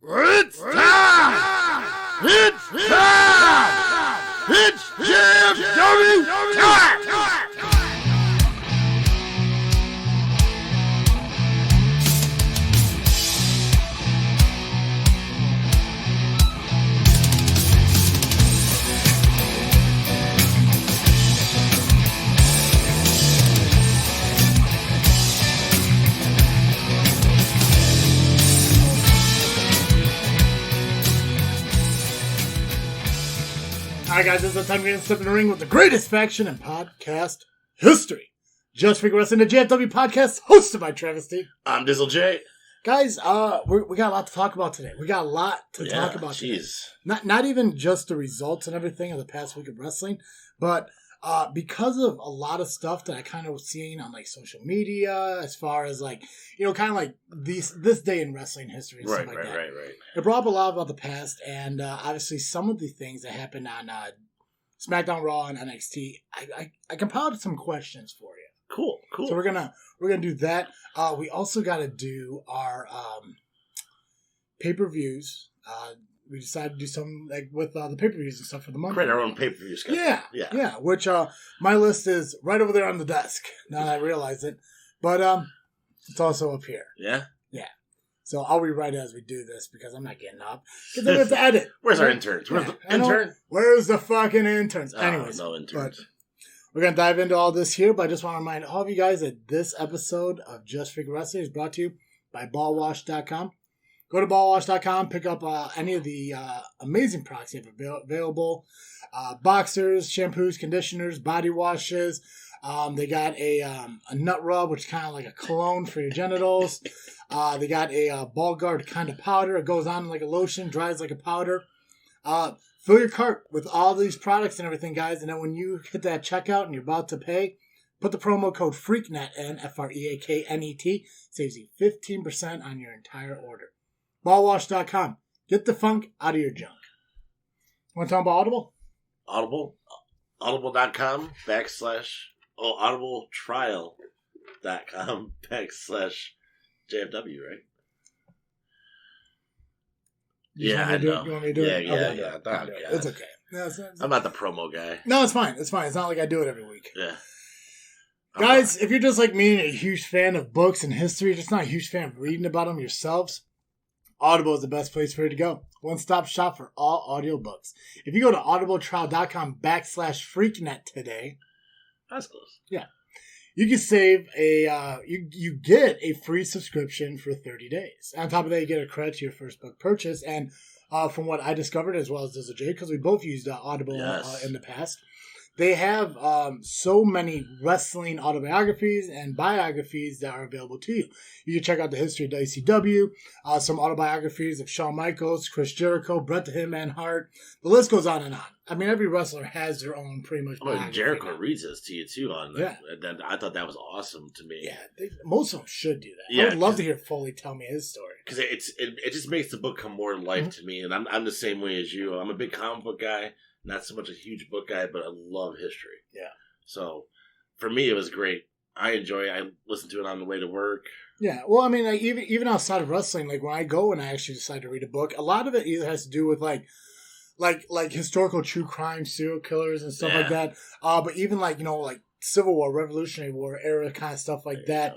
It's time! It's time! It's ECW time! Alright guys, this is the time we're going to step in the ring with the greatest faction in podcast history. Just Freakin Wrestling, the JFW podcast, hosted by Travesty. I'm Dizzle J. Guys, we got a lot to talk about today. We got a lot to talk about today. Not even just the results and everything of the past week of wrestling, but because of a lot of stuff that I kind of was seeing on like social media, as far as like, you know, kind of like this day in wrestling history and stuff like that. Right. It brought up a lot about the past, and obviously some of the things that happened on SmackDown, Raw, and NXT. I compiled some questions for you. Cool. So we're gonna do that. We also got to do our pay-per-views. We decided to do some like with the pay-per-views and stuff for the month. Create our own pay-per-view schedule. Yeah. Which my list is right over there on the desk. Now that I realize it, but it's also up here. Yeah. So I'll rewrite it as we do this because I'm not getting up. Because then we have to edit. Where's our interns? Where's the intern? Where's the fucking interns? Anyways, no interns. We're going to dive into all this here, but I just want to remind all of you guys that this episode of Just Freakin Wrestling is brought to you by ballwash.com. Go to ballwash.com, pick up any of the amazing products you have available. Boxers, shampoos, conditioners, body washes. They got a nut rub, which is kind of like a cologne for your genitals. They got a ball guard kind of powder. It goes on like a lotion, dries like a powder. Fill your cart with all these products and everything, guys. And then when you hit that checkout and you're about to pay, put the promo code FREAKNET, FREAKNET. Saves you 15% on your entire order. Ballwash.com. Get the funk out of your junk. Want to talk about Audible? Audible.com / audibletrial.com / JFW, right? I know. You want me to do it? Yeah. It's okay. No, I'm not the promo guy. No, it's fine. It's not like I do it every week. Yeah. Guys, if you're just like me and a huge fan of books and history, just not a huge fan of reading about them yourselves, Audible is the best place for you to go. One-stop shop for all audiobooks. If you go to audibletrial.com / FreakNet today, that's close. Yeah. You can save you get a free subscription for 30 days. On top of that, you get a credit to your first book purchase. And from what I discovered, as well as Dizzle J, because we both used Audible in the past, they have so many wrestling autobiographies and biographies that are available to you. You can check out the history of the ECW, some autobiographies of Shawn Michaels, Chris Jericho, Bret the Hitman Hart. The list goes on and on. I mean, every wrestler has their own pretty much biography. Jericho reads this to you, too. And I thought that was awesome to me. Yeah, most of them should do that. I would love to hear Foley tell me his story. Because it just makes the book come more to life to me. And I'm the same way as you. I'm a big comic book guy. Not so much a huge book guy, but I love history. Yeah. So, for me, it was great. I enjoy it. I listen to it on the way to work. Yeah. Well, I mean, like, even outside of wrestling, like when I go and I actually decide to read a book, a lot of it either has to do with like historical true crime serial killers and stuff like that. But even like, you know, like Civil War, Revolutionary War era kind of stuff like that.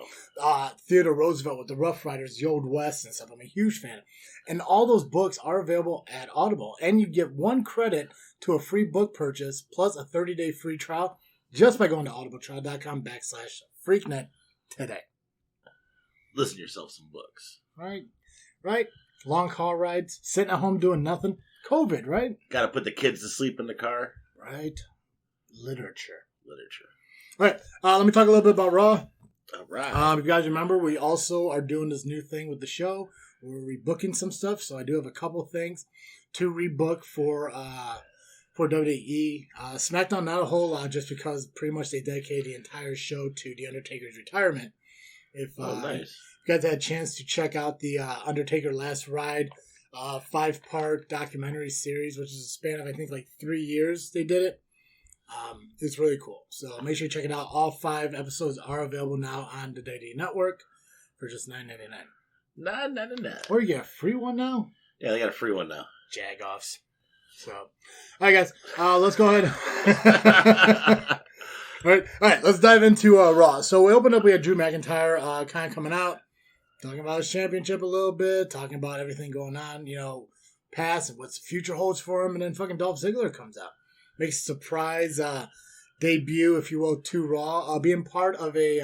Theodore Roosevelt with the Rough Riders, the Old West and stuff. I'm a huge fan. And all those books are available at Audible. And you get 1 credit to a free book purchase plus a 30-day free trial just by going to audibletrial.com / FreakNet today. Listen to yourself some books. Right. Long car rides, sitting at home doing nothing. COVID, right? Got to put the kids to sleep in the car. Right. Literature. All right. Let me talk a little bit about Raw. All right. If you guys remember, we also are doing this new thing with the show. We're rebooking some stuff, so I do have a couple things to rebook for WWE. SmackDown, not a whole lot, just because pretty much they dedicated the entire show to The Undertaker's retirement. If nice. you guys had a chance to check out the Undertaker Last Ride 5-part documentary series, which is a span of, I think, like 3 years they did it. It's really cool. So make sure you check it out. All 5 episodes are available now on the WWE Network for just $9.99. $9.99. Or you get a free one now? Yeah, they got a free one now. Jag-offs. So, all right, guys, let's go ahead. All right, let's dive into Raw. So we opened up, we had Drew McIntyre kind of coming out, talking about his championship a little bit, talking about everything going on, past and what the future holds for him, and then fucking Dolph Ziggler comes out. Makes a surprise debut, if you will, to Raw, being part of a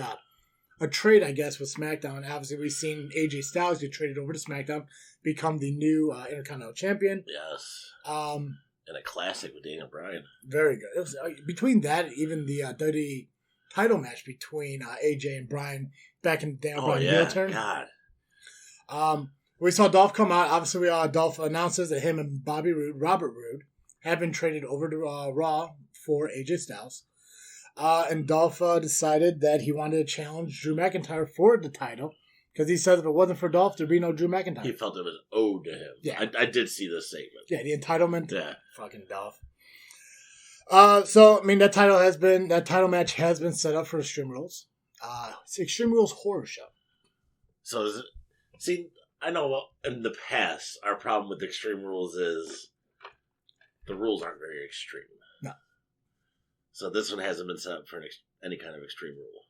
trade, I guess, with SmackDown. Obviously, we've seen AJ Styles get traded over to SmackDown, become the new Intercontinental Champion. Yes. And a classic with Daniel Bryan. Very good. It was, between that, even the WWE title match between AJ and Bryan back in the Daniel Bryan heel turn. God. We saw Dolph come out. Obviously, Dolph announces that him and Robert Roode, have been traded over to Raw for AJ Styles. And Dolph decided that he wanted to challenge Drew McIntyre for the title. Because he said if it wasn't for Dolph, there'd be no Drew McIntyre. He felt it was owed to him. Yeah. I did see this segment. Yeah, the entitlement. Yeah. Fucking Dolph. So, I mean, that title match has been set up for Extreme Rules. It's Extreme Rules Horror Show. So, I know in the past, our problem with Extreme Rules is the rules aren't very extreme. No. So this one hasn't been set up for any kind of extreme rule.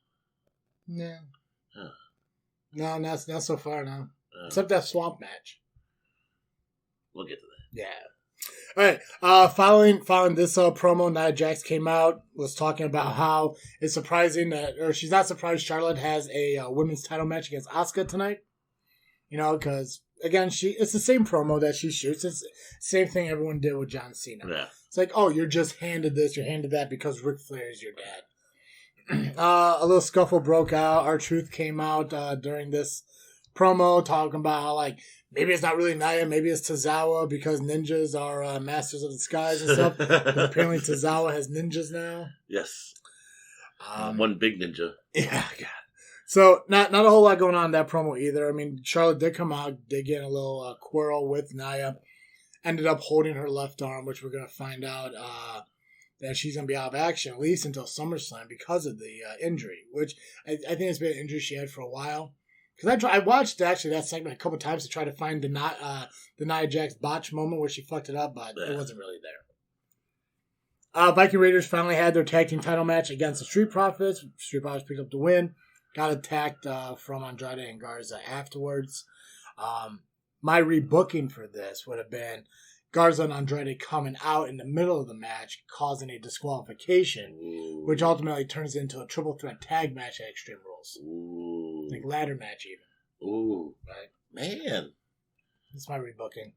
No. Huh. No, not so far now. Except that swamp match. We'll get to that. Yeah. All right. Following this promo, Nia Jax came out, was talking about how it's surprising she's not surprised Charlotte has a women's title match against Asuka tonight. Because again, it's the same promo that she shoots. It's the same thing everyone did with John Cena. Yeah. It's like, oh, you're just handed this, you're handed that because Ric Flair is your dad. A little scuffle broke out. R-Truth came out during this promo talking about how, like, maybe it's not really Nia, maybe it's Tozawa because ninjas are masters of the skies and stuff. But apparently Tozawa has ninjas now. Yes. One big ninja. Yeah, God. So not a whole lot going on in that promo either. I mean, Charlotte did come out, did get in a little quarrel with Nia, ended up holding her left arm, which we're going to find out that she's going to be out of action at least until SummerSlam because of the injury, which I think it's been an injury she had for a while. Because I watched actually that segment a couple times to try to find the Nia Jax botch moment where she fucked it up, but it wasn't really there. Viking Raiders finally had their tag team title match against the Street Profits. Street Profits picked up the win. Got attacked from Andrade and Garza afterwards. My rebooking for this would have been Garza and Andrade coming out in the middle of the match, causing a disqualification, which ultimately turns into a triple threat tag match at Extreme Rules. Ooh. Like ladder match even. Ooh. Right? Man. That's my rebooking.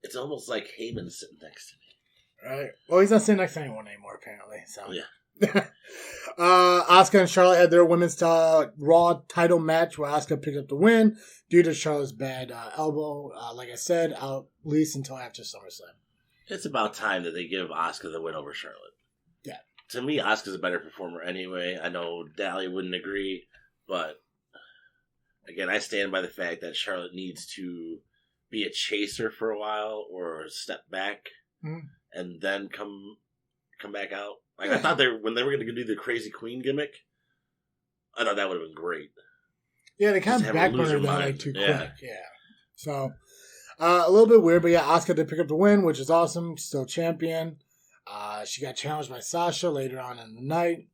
It's almost like Heyman sitting next to me. Right. Well, he's not sitting next to anyone anymore, apparently. So yeah. Asuka and Charlotte had their women's Raw title match where Asuka picked up the win due to Charlotte's bad elbow. Like I said, out at least until after SummerSlam. It's about time that they give Asuka the win over Charlotte. Yeah. To me, Asuka's a better performer anyway. I know Dally wouldn't agree, but again, I stand by the fact that Charlotte needs to be a chaser for a while or step back and then come back out. Like, I thought when they were going to do the Crazy Queen gimmick, I thought that would have been great. Yeah, they kind of backburnered that like too quick. Yeah. So, a little bit weird, but yeah, Asuka did pick up the win, which is awesome. Still champion. She got challenged by Sasha later on in the night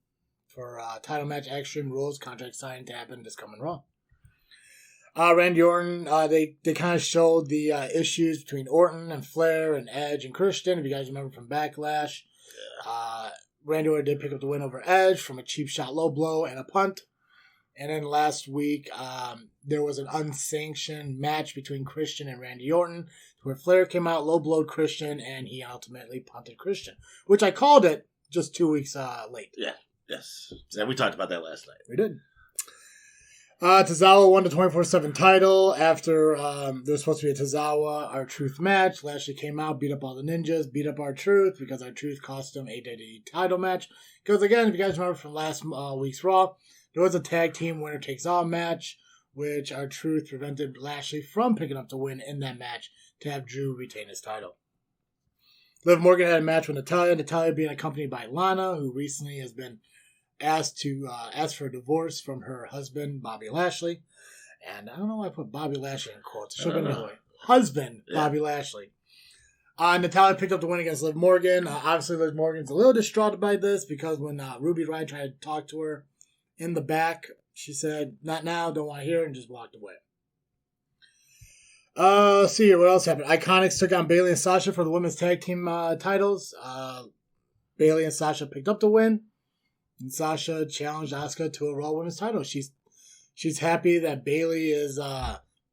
for a title match, Extreme Rules, contract signing to happen this coming Raw. Randy Orton, they kind of showed the issues between Orton and Flair and Edge and Christian, if you guys remember from Backlash. Randy Orton did pick up the win over Edge from a cheap shot low blow and a punt. And then last week, there was an unsanctioned match between Christian and Randy Orton where Flair came out, low blowed Christian, and he ultimately punted Christian, which I called it just 2 weeks late. Yeah, yes. And we talked about that last night. We did. Tozawa won the 24/7 title after there was supposed to be a Tozawa R-Truth match. Lashley came out, beat up all the ninjas, beat up R-Truth because R-Truth cost him a WWE title match. Because again, if you guys remember from last week's Raw, there was a tag team winner takes all match, which R-Truth prevented Lashley from picking up the win in that match to have Drew retain his title. Liv Morgan had a match with Natalya. Natalya being accompanied by Lana, who recently has been asked for a divorce from her husband, Bobby Lashley. And I don't know why I put Bobby Lashley in quotes. It should have been Noe. husband, Bobby Lashley. Natalya picked up the win against Liv Morgan. Obviously, Liv Morgan's a little distraught by this because when Ruby Riott tried to talk to her in the back, she said, "Not now, don't want to hear it," and just walked away. Let's see here. What else happened? Iconics took on Bayley and Sasha for the women's tag team titles. Bayley and Sasha picked up the win. And Sasha challenged Asuka to a Raw Women's title. She's happy that Bayley is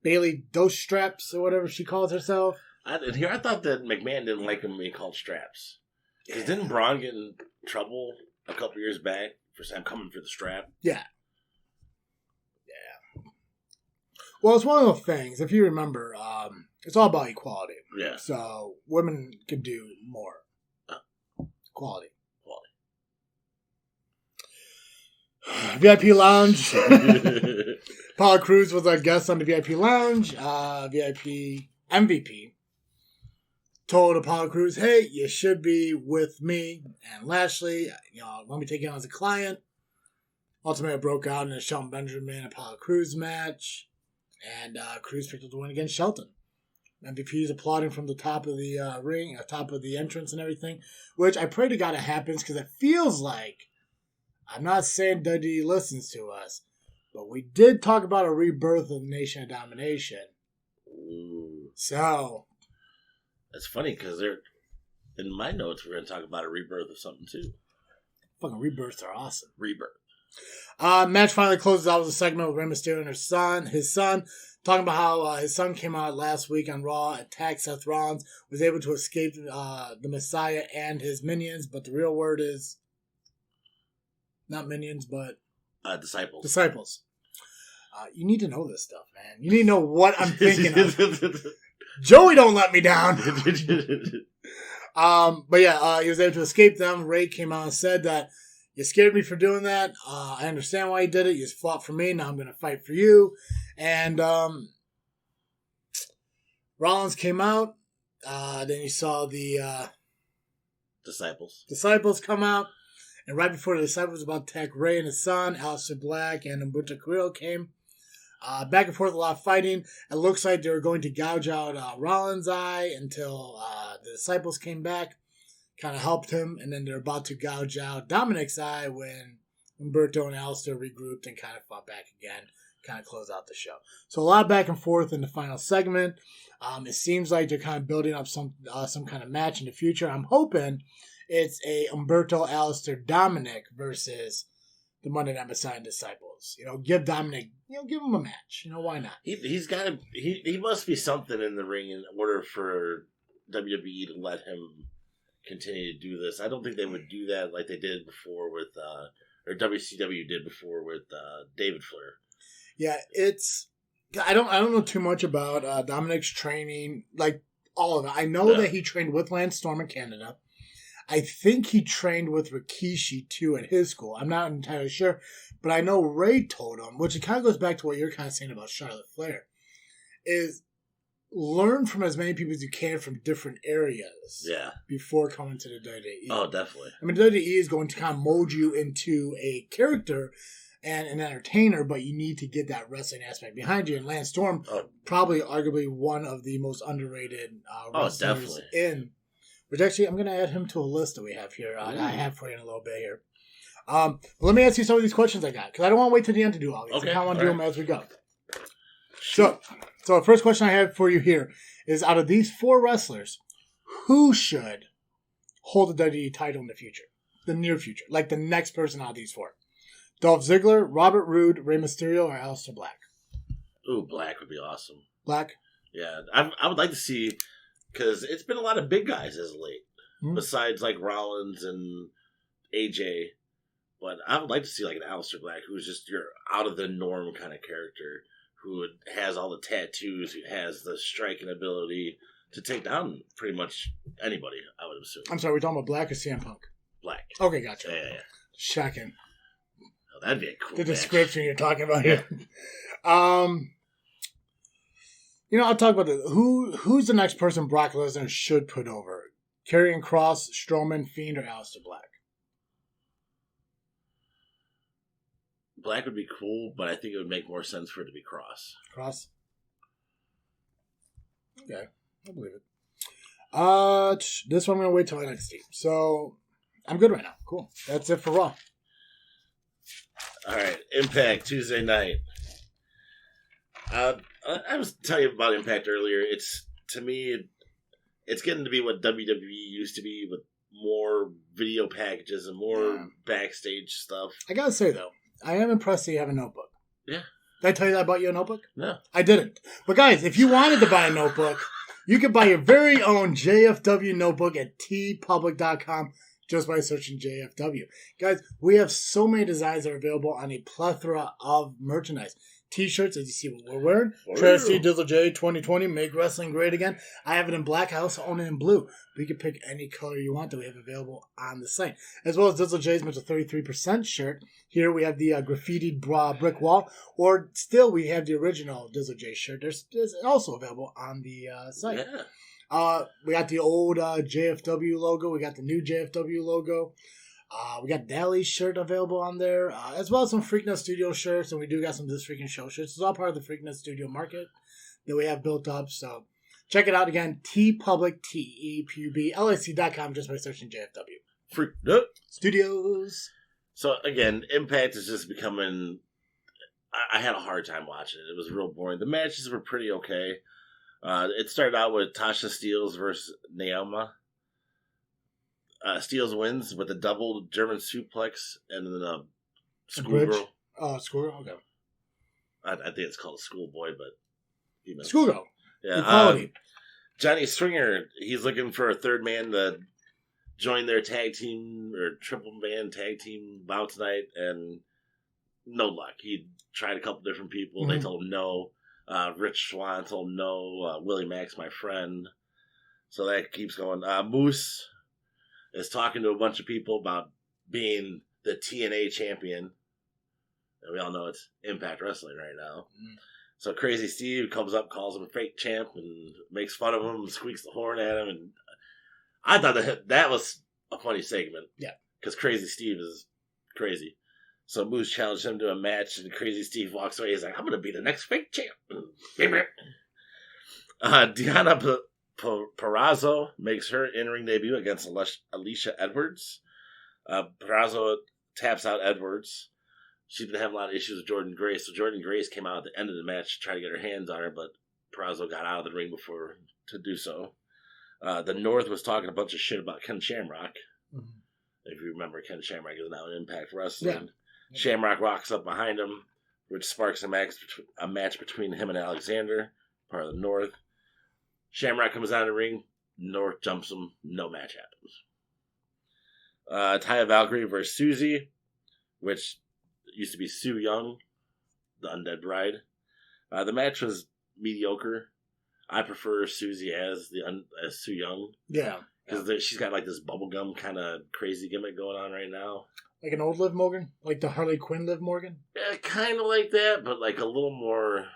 Bayley Dos Straps or whatever she calls herself. I thought that McMahon didn't like him being called Straps. Because didn't Braun get in trouble a couple years back for saying, "I'm coming for the strap"? Yeah. Well, it's one of those things. If you remember, it's all about equality. Yeah. So women can do more. Quality. VIP Lounge. Apollo Crews was our guest on the VIP Lounge. VIP MVP told Apollo Crews, "Hey, you should be with me and Lashley. Let me take you on as a client." Ultimately, it broke out in a Shelton Benjamin Apollo Crews match. And Crews picked up the win against Shelton. MVP is applauding from the top of the ring, top of the entrance and everything, which I pray to God it happens because it feels like, I'm not saying WWE listens to us, but we did talk about a rebirth of Nation of Domination. Ooh. So. That's funny because in my notes, we're going to talk about a rebirth of something too. Fucking rebirths are awesome. Rebirth. Match finally closes out with a segment with Rey Mysterio and his son, talking about how his son came out last week on Raw, attacked Seth Rollins, was able to escape the Messiah and his minions, but the real word is not minions, but disciples. Disciples. You need to know this stuff, man. You need to know what I'm thinking of. Joey don't let me down. But yeah, he was able to escape them. Ray came out and said that, "You scared me for doing that. I understand why you did it. You just fought for me. Now I'm going to fight for you." And Rollins came out. Then you saw the disciples come out. And right before the disciples were about to attack Ray and his son, Aleister Black and Humberto Carrillo came. Back and forth, a lot of fighting. It looks like they were going to gouge out Rollins' eye until the disciples came back. Kind of helped him, and then they're about to gouge out Dominic's eye when Humberto and Aleister regrouped and kind of fought back again, kind of close out the show. So a lot of back and forth in the final segment. It seems like they're kind of building up some kind of match in the future. I'm hoping it's a Humberto, Aleister, Dominic versus the Monday Night Messiah Disciples. Give Dominic, give him a match. Why not? He's got to. He must be something in the ring in order for WWE to let him continue to do this. I don't think they would do that like they did before with, or WCW did before with David Flair. Yeah, I don't know too much about Dominic's training, like all of it. I know that he trained with Lance Storm in Canada. I think he trained with Rikishi too at his school. I'm not entirely sure, but I know Ray told him, which it kind of goes back to what you're kind of saying about Charlotte Flair, is learn from as many people as you can from different areas. Yeah. Before coming to the WWE. Oh, definitely. I mean, WWE is going to kind of mold you into a character and an entertainer, but you need to get that wrestling aspect behind you. And Lance Storm, probably arguably one of the most underrated wrestlers in. Which actually, I'm going to add him to a list that we have here. I have for you in a little bit here. Let me ask you some of these questions I got, because I don't want to wait till the end to do all these. Okay. I kind of want to do them as we go. So the first question I have for you here is, out of these four wrestlers, who should hold the WWE title in the future? The near future. Like the next person out of these four. Dolph Ziggler, Robert Roode, Rey Mysterio, or Aleister Black? Ooh, Black would be awesome. Black? Yeah. I would like to see, because it's been a lot of big guys as of late. Mm-hmm. Besides like Rollins and AJ. But I would like to see like an Aleister Black, who's just your out of the norm kind of character, who has all the tattoos, who has the striking ability to take down pretty much anybody, I would assume. I'm sorry, we're talking about Black or CM Punk? Black. Okay, gotcha. Yeah. Checking. Oh, that'd be a cool The match. description you're talking about here. I'll talk about this. Who's the next person Brock Lesnar should put over? Karrion Kross, Strowman, Fiend, or Aleister Black? Black would be cool, but I think it would make more sense for it to be Kross. Kross? Okay, I believe it. This one I'm gonna wait till NXT. So I'm good right now. Cool. That's it for Raw. All right, Impact Tuesday night. I was telling you about Impact earlier. To me, it's getting to be what WWE used to be, with more video packages and more backstage stuff. I gotta say though, I am impressed that you have a notebook. Yeah. Did I tell you that I bought you a notebook? No. I didn't. But guys, if you wanted to buy a notebook, you can buy your very own JFW notebook at tpublic.com just by searching JFW. Guys, we have so many designs that are available on a plethora of merchandise. T-shirts, as you see what we're wearing. Travesty Dizzle J 2020, make wrestling great again. I have it in black. I also own it in blue. But you can pick any color you want that we have available on the site. As well as Dizzle J's mental 33% shirt. Here we have the graffitied brick wall. Or still, we have the original Dizzle J shirt. There's also available on the site. Yeah. We got the old JFW logo. We got the new JFW logo. We got Dali's shirt available on there, as well as some Freakin Studio shirts, and we do got some This Freakin Show shirts. It's all part of the Freakin Studio market that we have built up. So check it out again, tpublic, TEPUBLIC.com, just by searching JFW. Freakin Studios. So again, Impact is just becoming. I had a hard time watching it. It was real boring. The matches were pretty okay. It started out with Tasha Steelz versus Naomi. Steelz wins with a double German suplex and then a schoolgirl. Oh, schoolgirl? Okay. I think it's called a schoolboy, but... Schoolgirl. Yeah. Equality. Johnny Swinger, he's looking for a third man to join their tag team, or triple man tag team bout tonight, and no luck. He tried a couple different people. Mm-hmm. They told him no. Rich Swann told him no. Willie Mack's my friend. So that keeps going. Moose is talking to a bunch of people about being the TNA champion. And we all know it's Impact Wrestling right now. Mm. So Crazy Steve comes up, calls him a fake champ, and makes fun of him and squeaks the horn at him. And I thought that was a funny segment. Yeah. Because Crazy Steve is crazy. So Moose challenged him to a match, and Crazy Steve walks away. He's like, I'm going to be the next fake champ. Deonna Purrazzo makes her in-ring debut against Alicia Edwards. Purrazzo taps out Edwards. She's been having a lot of issues with Jordynne Grace, so Jordynne Grace came out at the end of the match to try to get her hands on her, but Purrazzo got out of the ring before to do so. The North was talking a bunch of shit about Ken Shamrock. Mm-hmm. If you remember, Ken Shamrock is now in Impact Wrestling. Yeah. Shamrock walks up behind him, which sparks a match between him and Alexander, part of the North. Shamrock comes out of the ring. North jumps him. No match happens. Taya Valkyrie versus Susie, which used to be Sue Young, the Undead Bride. The match was mediocre. I prefer Susie as Sue Young. Yeah. Because she's got like this bubblegum kind of crazy gimmick going on right now. Like an old Liv Morgan? Like the Harley Quinn Liv Morgan? Yeah, kind of like that, but like a little more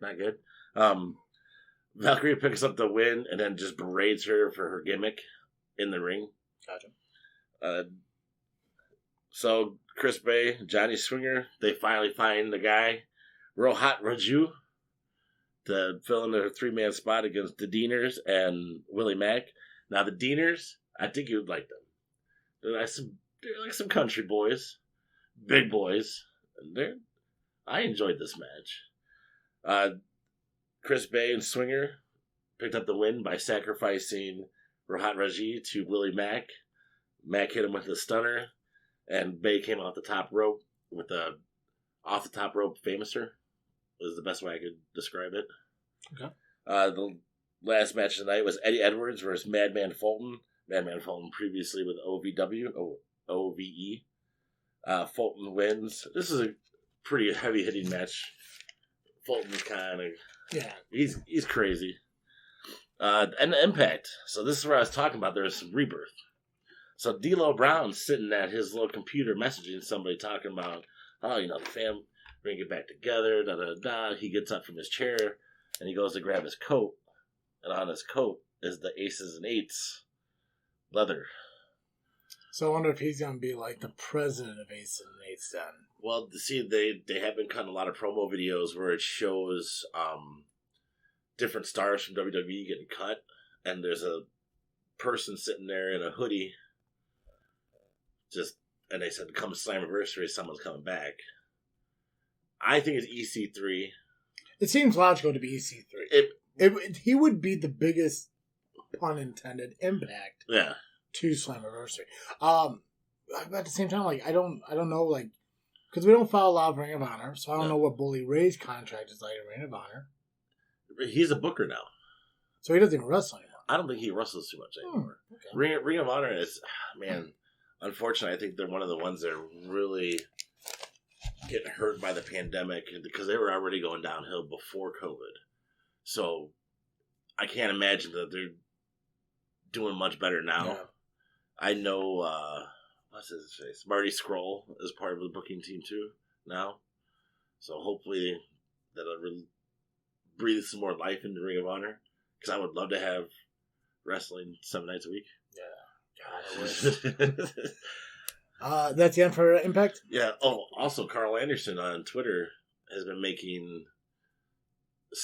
not good. Valkyrie picks up the win and then just berates her for her gimmick in the ring. Gotcha. So Chris Bay, Johnny Swinger, they finally find the guy, Rohat Raju, to fill in their 3-man spot against the Deaners and Willie Mack. Now the Deaners, I think you would like them. They're like some country boys, big boys. And I enjoyed this match. Chris Bay and Swinger picked up the win by sacrificing Rohat Raji to Willie Mack. Mack hit him with a stunner, and Bay came off the top rope with a off the top rope famouser. Was the best way I could describe it. Okay. The last match tonight was Eddie Edwards versus Madman Fulton. Madman Fulton previously with OVE. Fulton wins. This is a pretty heavy hitting match. Fulton's kind of he's crazy. And the Impact. So this is where I was talking about. There's some rebirth. So D'Lo Brown's sitting at his little computer messaging somebody talking about, the fam bring it back together, da-da-da. He gets up from his chair, and he goes to grab his coat, and on his coat is the Aces and Eights leather. So I wonder if he's going to be like the president of Aces and Eights then. Well, see, they have been cutting a lot of promo videos where it shows different stars from WWE getting cut, and there's a person sitting there in a hoodie, and they said, come Slammiversary, someone's coming back. I think it's EC3. It seems logical to be EC3. He would be the biggest, pun intended, impact to Slammiversary. At the same time, like I don't know, like, because we don't follow a lot of Ring of Honor, so I don't know what Bully Ray's contract is like at Ring of Honor. He's a booker now, so he doesn't even wrestle anymore. I don't think he wrestles too much anymore. Okay. Ring of Honor is, man, unfortunately, I think they're one of the ones that are really getting hurt by the pandemic because they were already going downhill before COVID. So I can't imagine that they're doing much better now. Yeah. I know, what's his face? Marty Scurll is part of the booking team too now. So hopefully that'll really breathe some more life into Ring of Honor, because I would love to have wrestling 7 nights a week. Yeah. God, I wish. That's the end for Impact? Yeah. Oh, also, Carl Anderson on Twitter has been making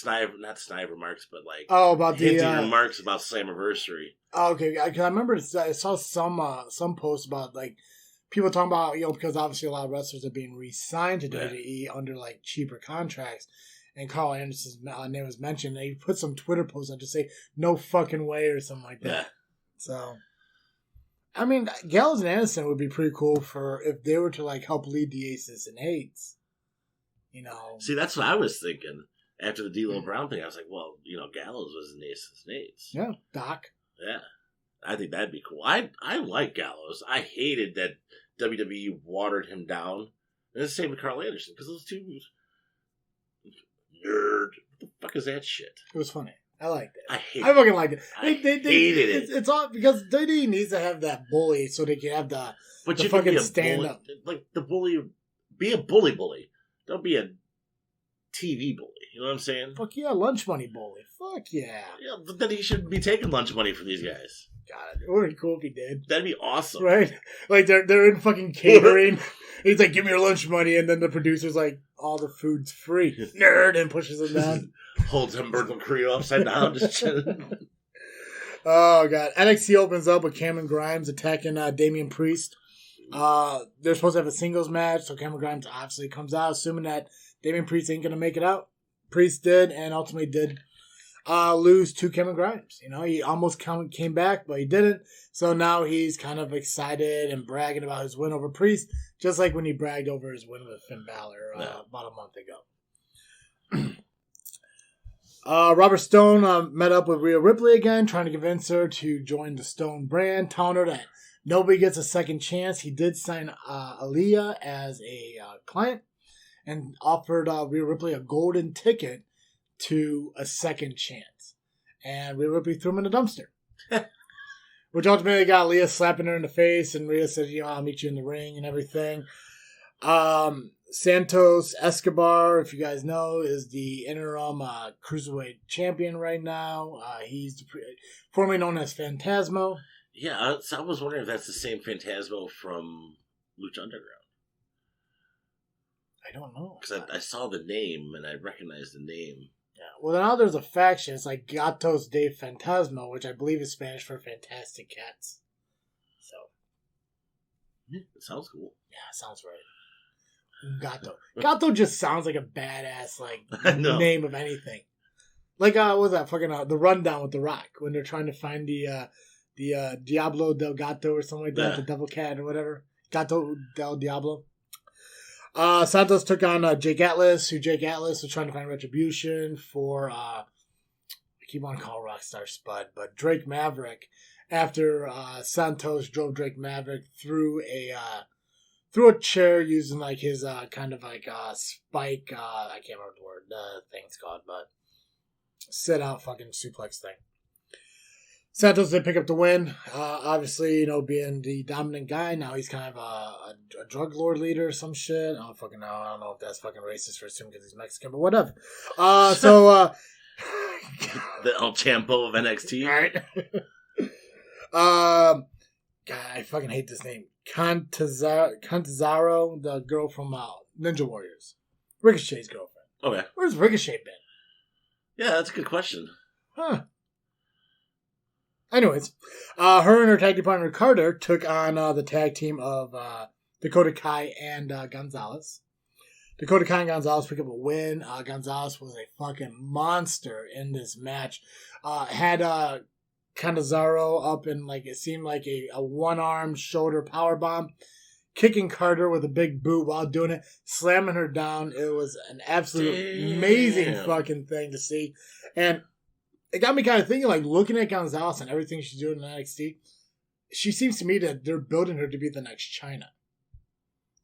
not snide remarks, but like about hinting remarks about Slammiversary. Oh, okay. I remember I saw some posts about like people talking about, because obviously a lot of wrestlers are being re-signed to WWE under like cheaper contracts, and Carl Anderson's name was mentioned. And he put some Twitter posts on to say "no fucking way" or something like that. Yeah. So. I mean, Gallows and Anderson would be pretty cool for if they were to like help lead the Aces and Eights. See, that's what I was thinking after the D'Lo Brown thing. I was like, well, Gallows was in the Aces and Eights. Yeah, Doc. Yeah, I think that'd be cool. I like Gallows. I hated that WWE watered him down. And it's the same with Carl Anderson, because those two nerd. What the fuck is that shit? It was funny. I liked it. I fucking liked it. I hated it. It's all because WWE needs to have that bully so they can have the fucking stand up. Like the bully, be a bully. Don't be a TV bully. You know what I'm saying? Fuck yeah, lunch money bully. Fuck yeah. Yeah, but then he shouldn't be taking lunch money from these guys. God, it would be cool if he did. That'd be awesome. Right? Like they're in fucking catering. He's like, give me your lunch money, and then the producer's like, all the food's free. Nerd, and pushes him down. Holds Humberto Carrillo upside down, just chilling. Oh, God. NXT opens up with Cameron Grimes attacking Damien Priest. They're supposed to have a singles match, so Cameron Grimes obviously comes out, assuming that Damien Priest ain't going to make it out. Priest did, and ultimately did lose to Cameron Grimes. He almost came back, but he didn't. So now he's kind of excited and bragging about his win over Priest, just like when he bragged over his win with Finn Balor about a month ago. Robert Stone met up with Rhea Ripley again, trying to convince her to join the Stone brand, telling her that nobody gets a second chance. He did sign Aaliyah as a client and offered Rhea Ripley a golden ticket to a second chance. And Rhea Ripley threw him in the dumpster. Which ultimately got Aaliyah slapping her in the face, and Rhea said, I'll meet you in the ring and everything. Santos Escobar, if you guys know, is the interim cruiserweight champion right now. He's formerly known as Phantasmo. Yeah, I was wondering if that's the same Phantasmo from Lucha Underground. I don't know. Because I saw the name, and I recognized the name. Yeah. Well, now there's a faction. It's like Gatos de Fantasma, which I believe is Spanish for Fantastic Cats. So. Yeah, it sounds cool. Yeah, it sounds right. Gato. Gato just sounds like a badass name of anything. Like what was that fucking the Rundown with The Rock when they're trying to find the Diablo del Gato or something like that, the Devil Cat or whatever. Gato del Diablo. Santos took on Jake Atlas, who Jake Atlas was trying to find retribution for I keep on calling Rockstar Spud, but Drake Maverick, after Santos drove Drake Maverick through a chair using like his kind of like spike, I can't remember the word the thing's called, but sit out fucking suplex thing. Santos did pick up the win. Obviously, being the dominant guy, now he's kind of a drug lord leader or some shit. I don't fucking know. I don't know if that's fucking racist for assuming because he's Mexican, but whatever. The El Champo of NXT. Right. God, I fucking hate this name. Cantazaro, the girl from Ninja Warriors. Ricochet's girlfriend. Okay. Where's Ricochet been? Yeah, that's a good question. Huh. Anyways, her and her tag team partner Carter took on the tag team of Dakota Kai and Gonzalez. Dakota Kai and Gonzalez picked up a win. Gonzalez was a fucking monster in this match. Had Canizaro up in, like, it seemed like a one-arm shoulder powerbomb, kicking Carter with a big boot while doing it, slamming her down. It was an absolute amazing fucking thing to see. And it got me kind of thinking, like, looking at Gonzalez and everything she's doing in NXT, she seems to me that they're building her to be the next China.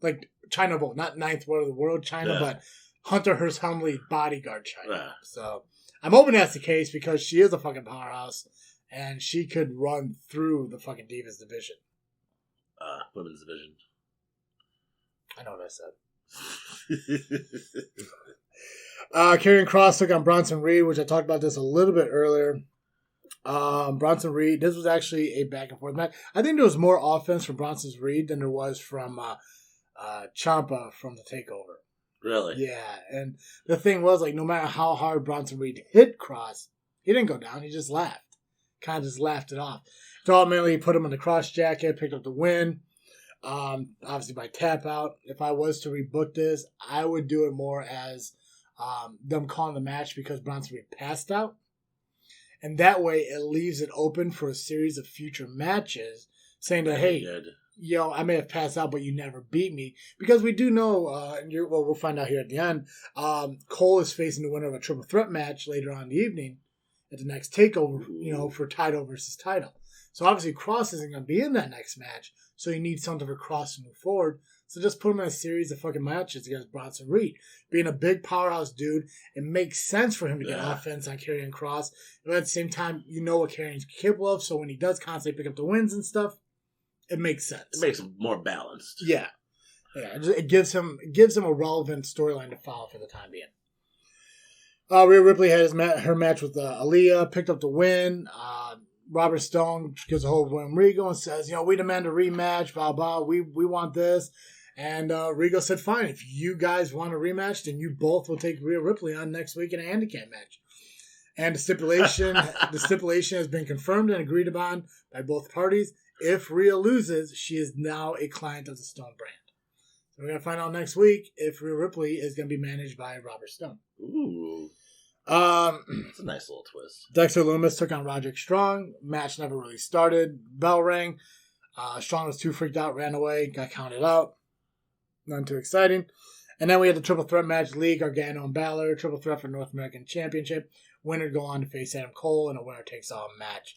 Like, China, well, not ninth world of the world China, but Hunter Hearst Helmsley bodyguard China. So I'm hoping that's the case because she is a fucking powerhouse and she could run through the fucking Divas division. Women's division. I know what I said. Karrion Kross took on Bronson Reed, which I talked about this a little bit earlier. Bronson Reed, this was actually a back and forth match. I think there was more offense from Bronson Reed than there was from Ciampa from the Takeover. Really? Yeah, and the thing was, like, no matter how hard Bronson Reed hit Kross, he didn't go down. He just laughed. Kind of just laughed it off. So ultimately, he put him in the cross jacket, picked up the win. Obviously by tap out. If I was to rebook this, I would do it more as them calling the match because Bronson Reed passed out. And that way, it leaves it open for a series of future matches, saying that, hey, yo, I may have passed out, but you never beat me. Because we do know, we'll find out here at the end, Cole is facing the winner of a triple threat match later on in the evening at the next takeover, for title versus title. So obviously, Kross isn't going to be in that next match, so you need something for Kross to move forward. So just put him in a series of fucking matches against Bronson Reed. Being a big powerhouse dude, it makes sense for him to get offense on Karrion Kross. But at the same time, you know what Karrion's capable of, so when he does constantly pick up the wins and stuff, it makes sense. It makes him more balanced. Yeah. It gives him a relevant storyline to follow for the time being. Rhea Ripley had her match with Aaliyah, picked up the win. Robert Stone gives a hold of William Regal and says, we demand a rematch, blah, blah, we want this. And Regal said, fine, if you guys want a rematch, then you both will take Rhea Ripley on next week in a handicap match. And the stipulation has been confirmed and agreed upon by both parties. If Rhea loses, she is now a client of the Stone brand. So we're going to find out next week if Rhea Ripley is going to be managed by Robert Stone. Ooh. It's a nice little twist. Dexter Lumis took on Roderick Strong. Match never really started. Bell rang. Strong was too freaked out, ran away, got counted out. Nothing too exciting. And then we had the triple threat match. Lee, Gargano, and Balor. Triple threat for North American Championship. Winner go on to face Adam Cole in a winner takes all match.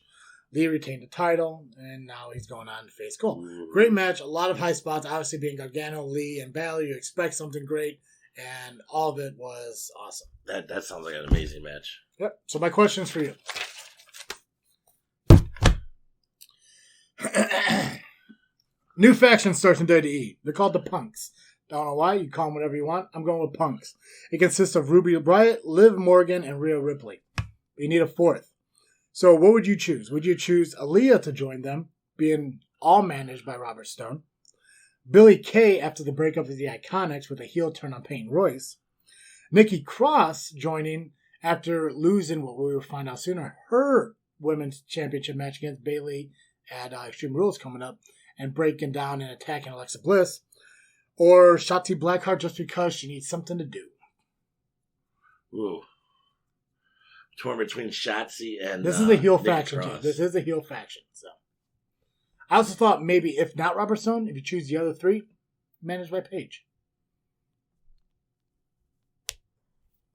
Lee retained the title, and now he's going on to face Cole. Ooh. Great match. A lot of high spots. Obviously, being Gargano, Lee, and Balor, you expect something great. And all of it was awesome. That sounds like an amazing match. Yep. So my question's for you. New faction starts in WWE. They're called the Punks. Don't know why. You call them whatever you want. I'm going with Punks. It consists of Ruby Riott, Liv Morgan, and Rhea Ripley. But you need a fourth. So what would you choose? Would you choose Aaliyah to join them, being all managed by Robert Stone? Billie Kay after the breakup of the Iconics with a heel turn on Peyton Royce. Nikki Cross joining after losing what we will find out sooner, her women's championship match against Bayley at Extreme Rules coming up and breaking down and attacking Alexa Bliss. Or Shotzi Blackheart just because she needs something to do. Ooh. Torn between Shotzi and this is a heel faction, too. This is a heel faction, so. I also thought maybe, if not Robert Stone, if you choose the other three, managed by Paige.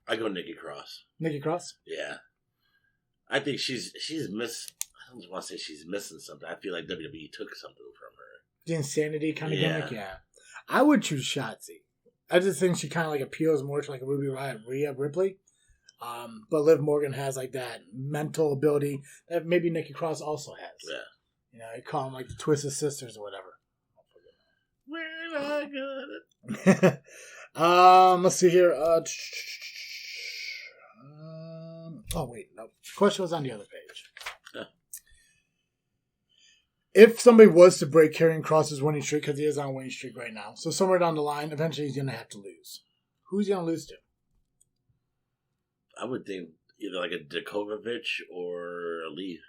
I go Nikki Cross. Nikki Cross? Yeah. I think she's I don't want to say she's missing something. I feel like WWE took something from her. The insanity kind of gimmick? Yeah. I would choose Shotzi. I just think she kind of like appeals more to like a Ruby Riott, Rhea Ripley. But Liv Morgan has like that mental ability that maybe Nikki Cross also has. Yeah. You call them like the Twisted Sisters or whatever. Where I got it. Let's see here. Oh wait, no. The question was on the other page. Yeah. If somebody was to break Karrion Kross's winning streak, because he is on a winning streak right now, so somewhere down the line, eventually he's going to have to lose. Who's he going to lose to? I would think either like a Djokovic or a Lee.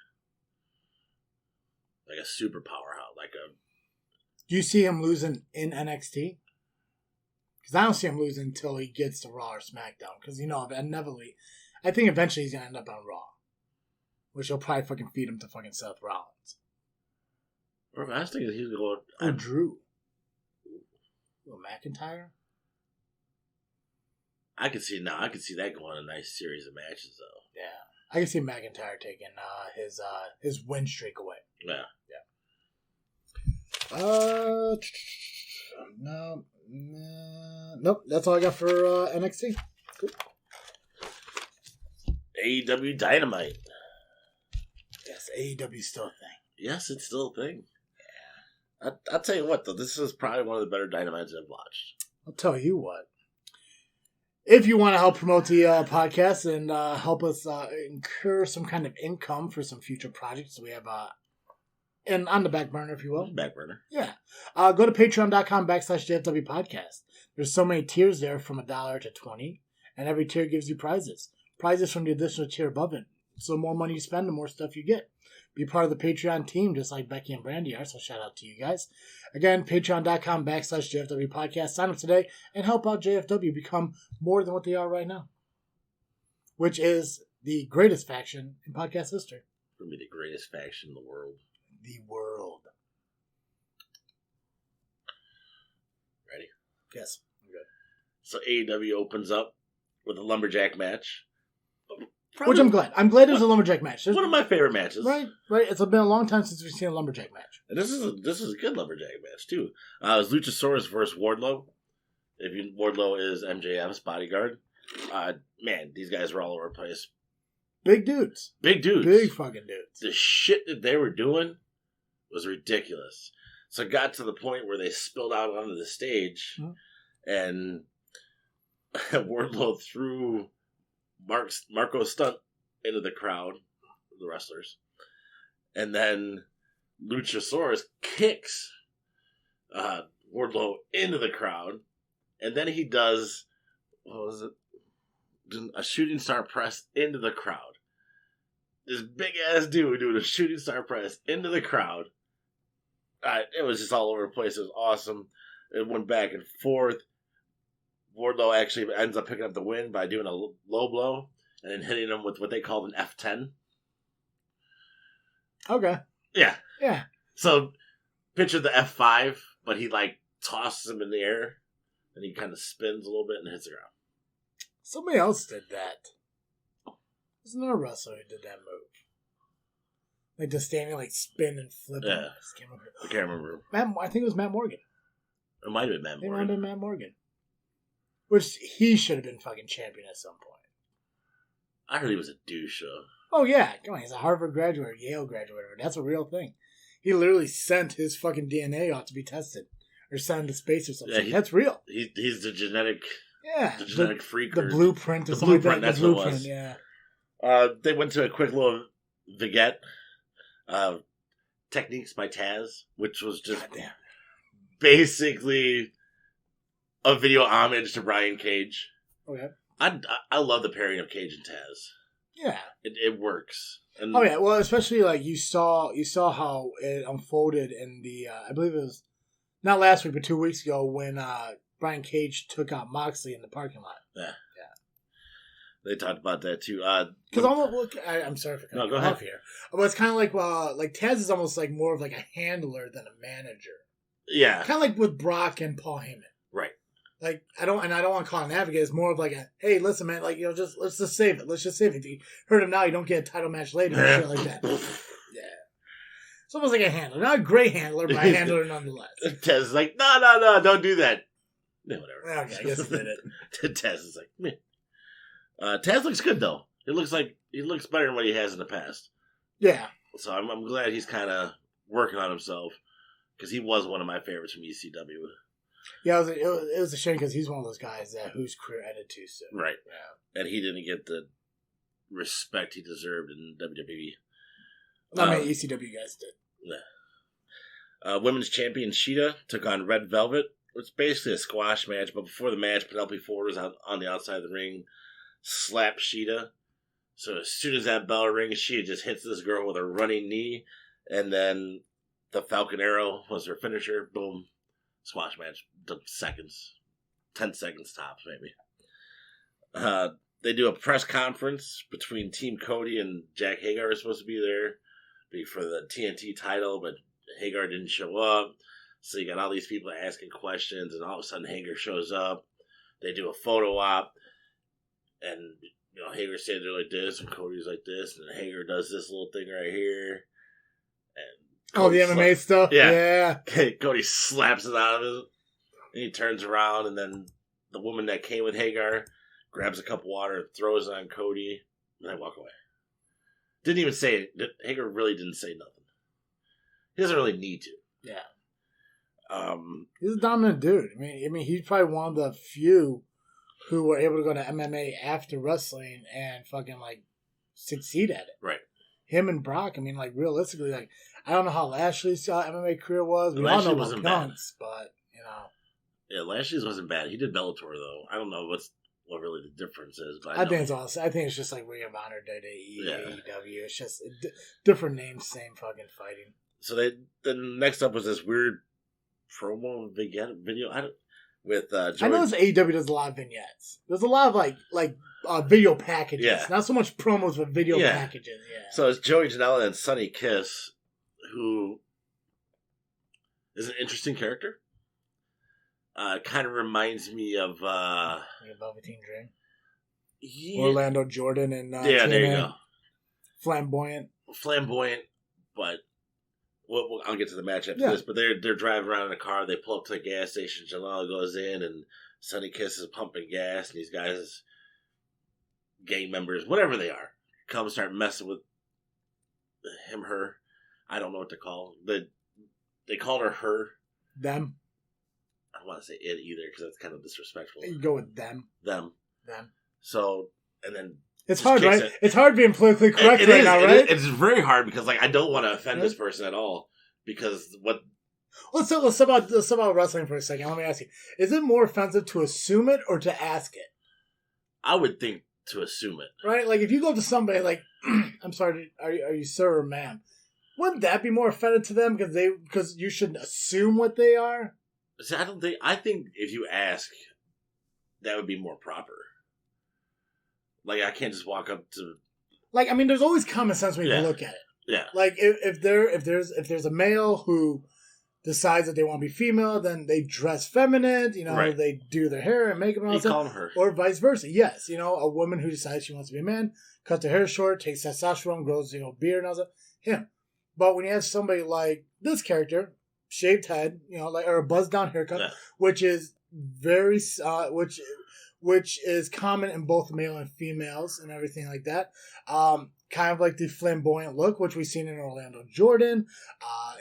Like a super powerhouse. Do you see him losing in NXT? Because I don't see him losing until he gets to Raw or SmackDown. Because, inevitably, I think eventually he's going to end up on Raw. Which will probably fucking feed him to fucking Seth Rollins. Or I was thinking he was going... Or Drew. Or McIntyre? I could see that going a nice series of matches, though. Yeah. I can see McIntyre taking his win streak away. Yeah. Nope. That's all I got for NXT. Cool. AEW Dynamite. Yes, AEW's still a thing. Yes, it's still a thing. Yeah. I'll tell you what, though. This is probably one of the better Dynamites I've watched. I'll tell you what. If you want to help promote the podcast and help us incur some kind of income for some future projects, we have and on the back burner, if you will. Back burner. Yeah. Go to patreon.com/JFW podcast. There's so many tiers there from $1 to $20, and every tier gives you prizes. Prizes from the additional tier above it. So the more money you spend, the more stuff you get. Be part of the Patreon team, just like Becky and Brandy are, so shout out to you guys. Again, patreon.com/JFW podcast. Sign up today and help out JFW become more than what they are right now, which is the greatest faction in podcast history. It'll be the greatest faction in the world. The world. Ready? Yes. I'm good. So AEW opens up with a lumberjack match. Probably, which I'm glad. I'm glad there's a lumberjack match. One of my favorite matches. Right. It's been a long time since we've seen a lumberjack match. And this is a good lumberjack match, too. It was Luchasaurus versus Wardlow. Wardlow is MJF's bodyguard. Man, these guys were all over the place. Big dudes. Big fucking dudes. The shit that they were doing was ridiculous. So it got to the point where they spilled out onto the stage, and Wardlow threw Marco Stunt into the crowd, the wrestlers, and then Luchasaurus kicks Wardlow into the crowd, and then he does, what was it? A shooting star press into the crowd. This big ass dude doing a shooting star press into the crowd. It was just all over the place. It was awesome. It went back and forth. Wardlow actually ends up picking up the win by doing a low blow and then hitting him with what they called an F10. Okay. Yeah. Yeah. So picture the F5, but he tosses him in the air and he kind of spins a little bit and hits the ground. Somebody else did that. There's another wrestler who did that move. Just standing, spin and flip. Yeah. I can't remember. I think it was Matt Morgan. It might have been Matt Morgan. It might have been Matt Morgan. Which he should have been fucking champion at some point. I heard he was a douche, though. Oh, yeah. Come on. He's a Harvard graduate or Yale graduate. That's a real thing. He literally sent his fucking DNA off to be tested. Or sent to space or something. Yeah, that's real. He's the genetic... Yeah. The genetic freak. The blueprint. The blueprint, that's what it was. Yeah. They went to a quick little vignette. Techniques by Taz, which was just basically a video homage to Brian Cage. Okay. I love the pairing of Cage and Taz. Yeah. It works. And well, especially you saw how it unfolded in the I believe it was not last week but 2 weeks ago when Brian Cage took out Moxley in the parking lot. Yeah. They talked about that too. Because I'm sorry for cutting off here, but it's kind of like Taz is almost more of a handler than a manager. Yeah, kind of like with Brock and Paul Heyman. Right. I don't want to call him an advocate. It's more of hey, listen, man, let's just save it. Let's just save it. If you hurt him now, you don't get a title match later or shit like that. Yeah. It's almost like a handler, not a great handler, but a handler nonetheless. Taz is no, don't do that. Yeah, whatever. Okay, I guess he did it. Taz is meh. Taz looks good though. He looks better than what he has in the past. Yeah. So I'm glad he's kind of working on himself because he was one of my favorites from ECW. Yeah, it was a shame because he's one of those guys whose career ended too soon. Right. Yeah. And he didn't get the respect he deserved in WWE. Not many ECW guys did. Yeah. Women's champion Shida took on Red Velvet. It's basically a squash match, but before the match, Penelope Ford was on the outside of the ring. Slapped Shida So as soon as that bell rings, she just hits this girl with a running knee, and then the Falcon Arrow was her finisher. Boom. Squash match. 10 seconds tops, maybe. They do a press conference between Team Cody and Jack Hagar is supposed to be there for the TNT title, but Hagar didn't show up. So you got all these people asking questions, and all of a sudden Hagar shows up. They do a photo op, and Hagar stands there like this, and Cody's like this, and Hagar does this little thing right here. And the MMA stuff? Yeah. Cody slaps it out of it, and he turns around, and then the woman that came with Hagar grabs a cup of water and throws it on Cody, and I walk away. Didn't even say it. Hagar really didn't say nothing. He doesn't really need to. Yeah. He's a dominant dude. I mean, he's probably one of the few who were able to go to MMA after wrestling and fucking succeed at it. Right. Him and Brock. I mean, realistically, I don't know how Lashley's MMA career was. We Lashley all know wasn't about Punk's, but Yeah, Lashley's wasn't bad. He did Bellator though. I don't know what really the difference is, but I think it's awesome. I think it's just like Ring of Honor, WWE. Yeah. It's just different names, same fucking fighting. So then next up was this weird promo video. With Joey. I know this AEW does a lot of vignettes. There's a lot of video packages. Yeah. Not so much promos, but video packages. Yeah. So it's Joey Janela and Sonny Kiss, who is an interesting character. Kind of reminds me of Velveteen Dream. Yeah. Orlando Jordan and there you go. Flamboyant, but I'll get to the match after this. But they're driving around in a car. They pull up to the gas station. Janela goes in, and Sonny Kiss is pumping gas, and these guys, gang members, whatever they are, come start messing with him, her. I don't know what to call them. They called her. Them. I don't want to say it either because that's kind of disrespectful. You go with them. Them. So, and then it's hard, right? It's hard being politically correct now, right? It's very hard because I don't want to offend this person at all because what. Let's talk about wrestling for a second. Let me ask you: is it more offensive to assume it or to ask it? I would think to assume it, right? Like if you go to somebody like, "I'm sorry, are you sir or ma'am?" Wouldn't that be more offended to them because you shouldn't assume what they are? See, I think if you ask, that would be more proper. I can't just walk up to. There's always common sense when you look at it. Yeah. If there's a male who decides that they want to be female, then they dress feminine. Right. They do their hair and makeup and all that. Call them her. Or vice versa. Yes. A woman who decides she wants to be a man, cuts her hair short, takes testosterone, grows beard and all that. Him. But when you have somebody like this character. Shaved head, or a buzz down haircut, which is very, which is common in both male and females and everything like that. Kind of like the flamboyant look, which we've seen in Orlando Jordan,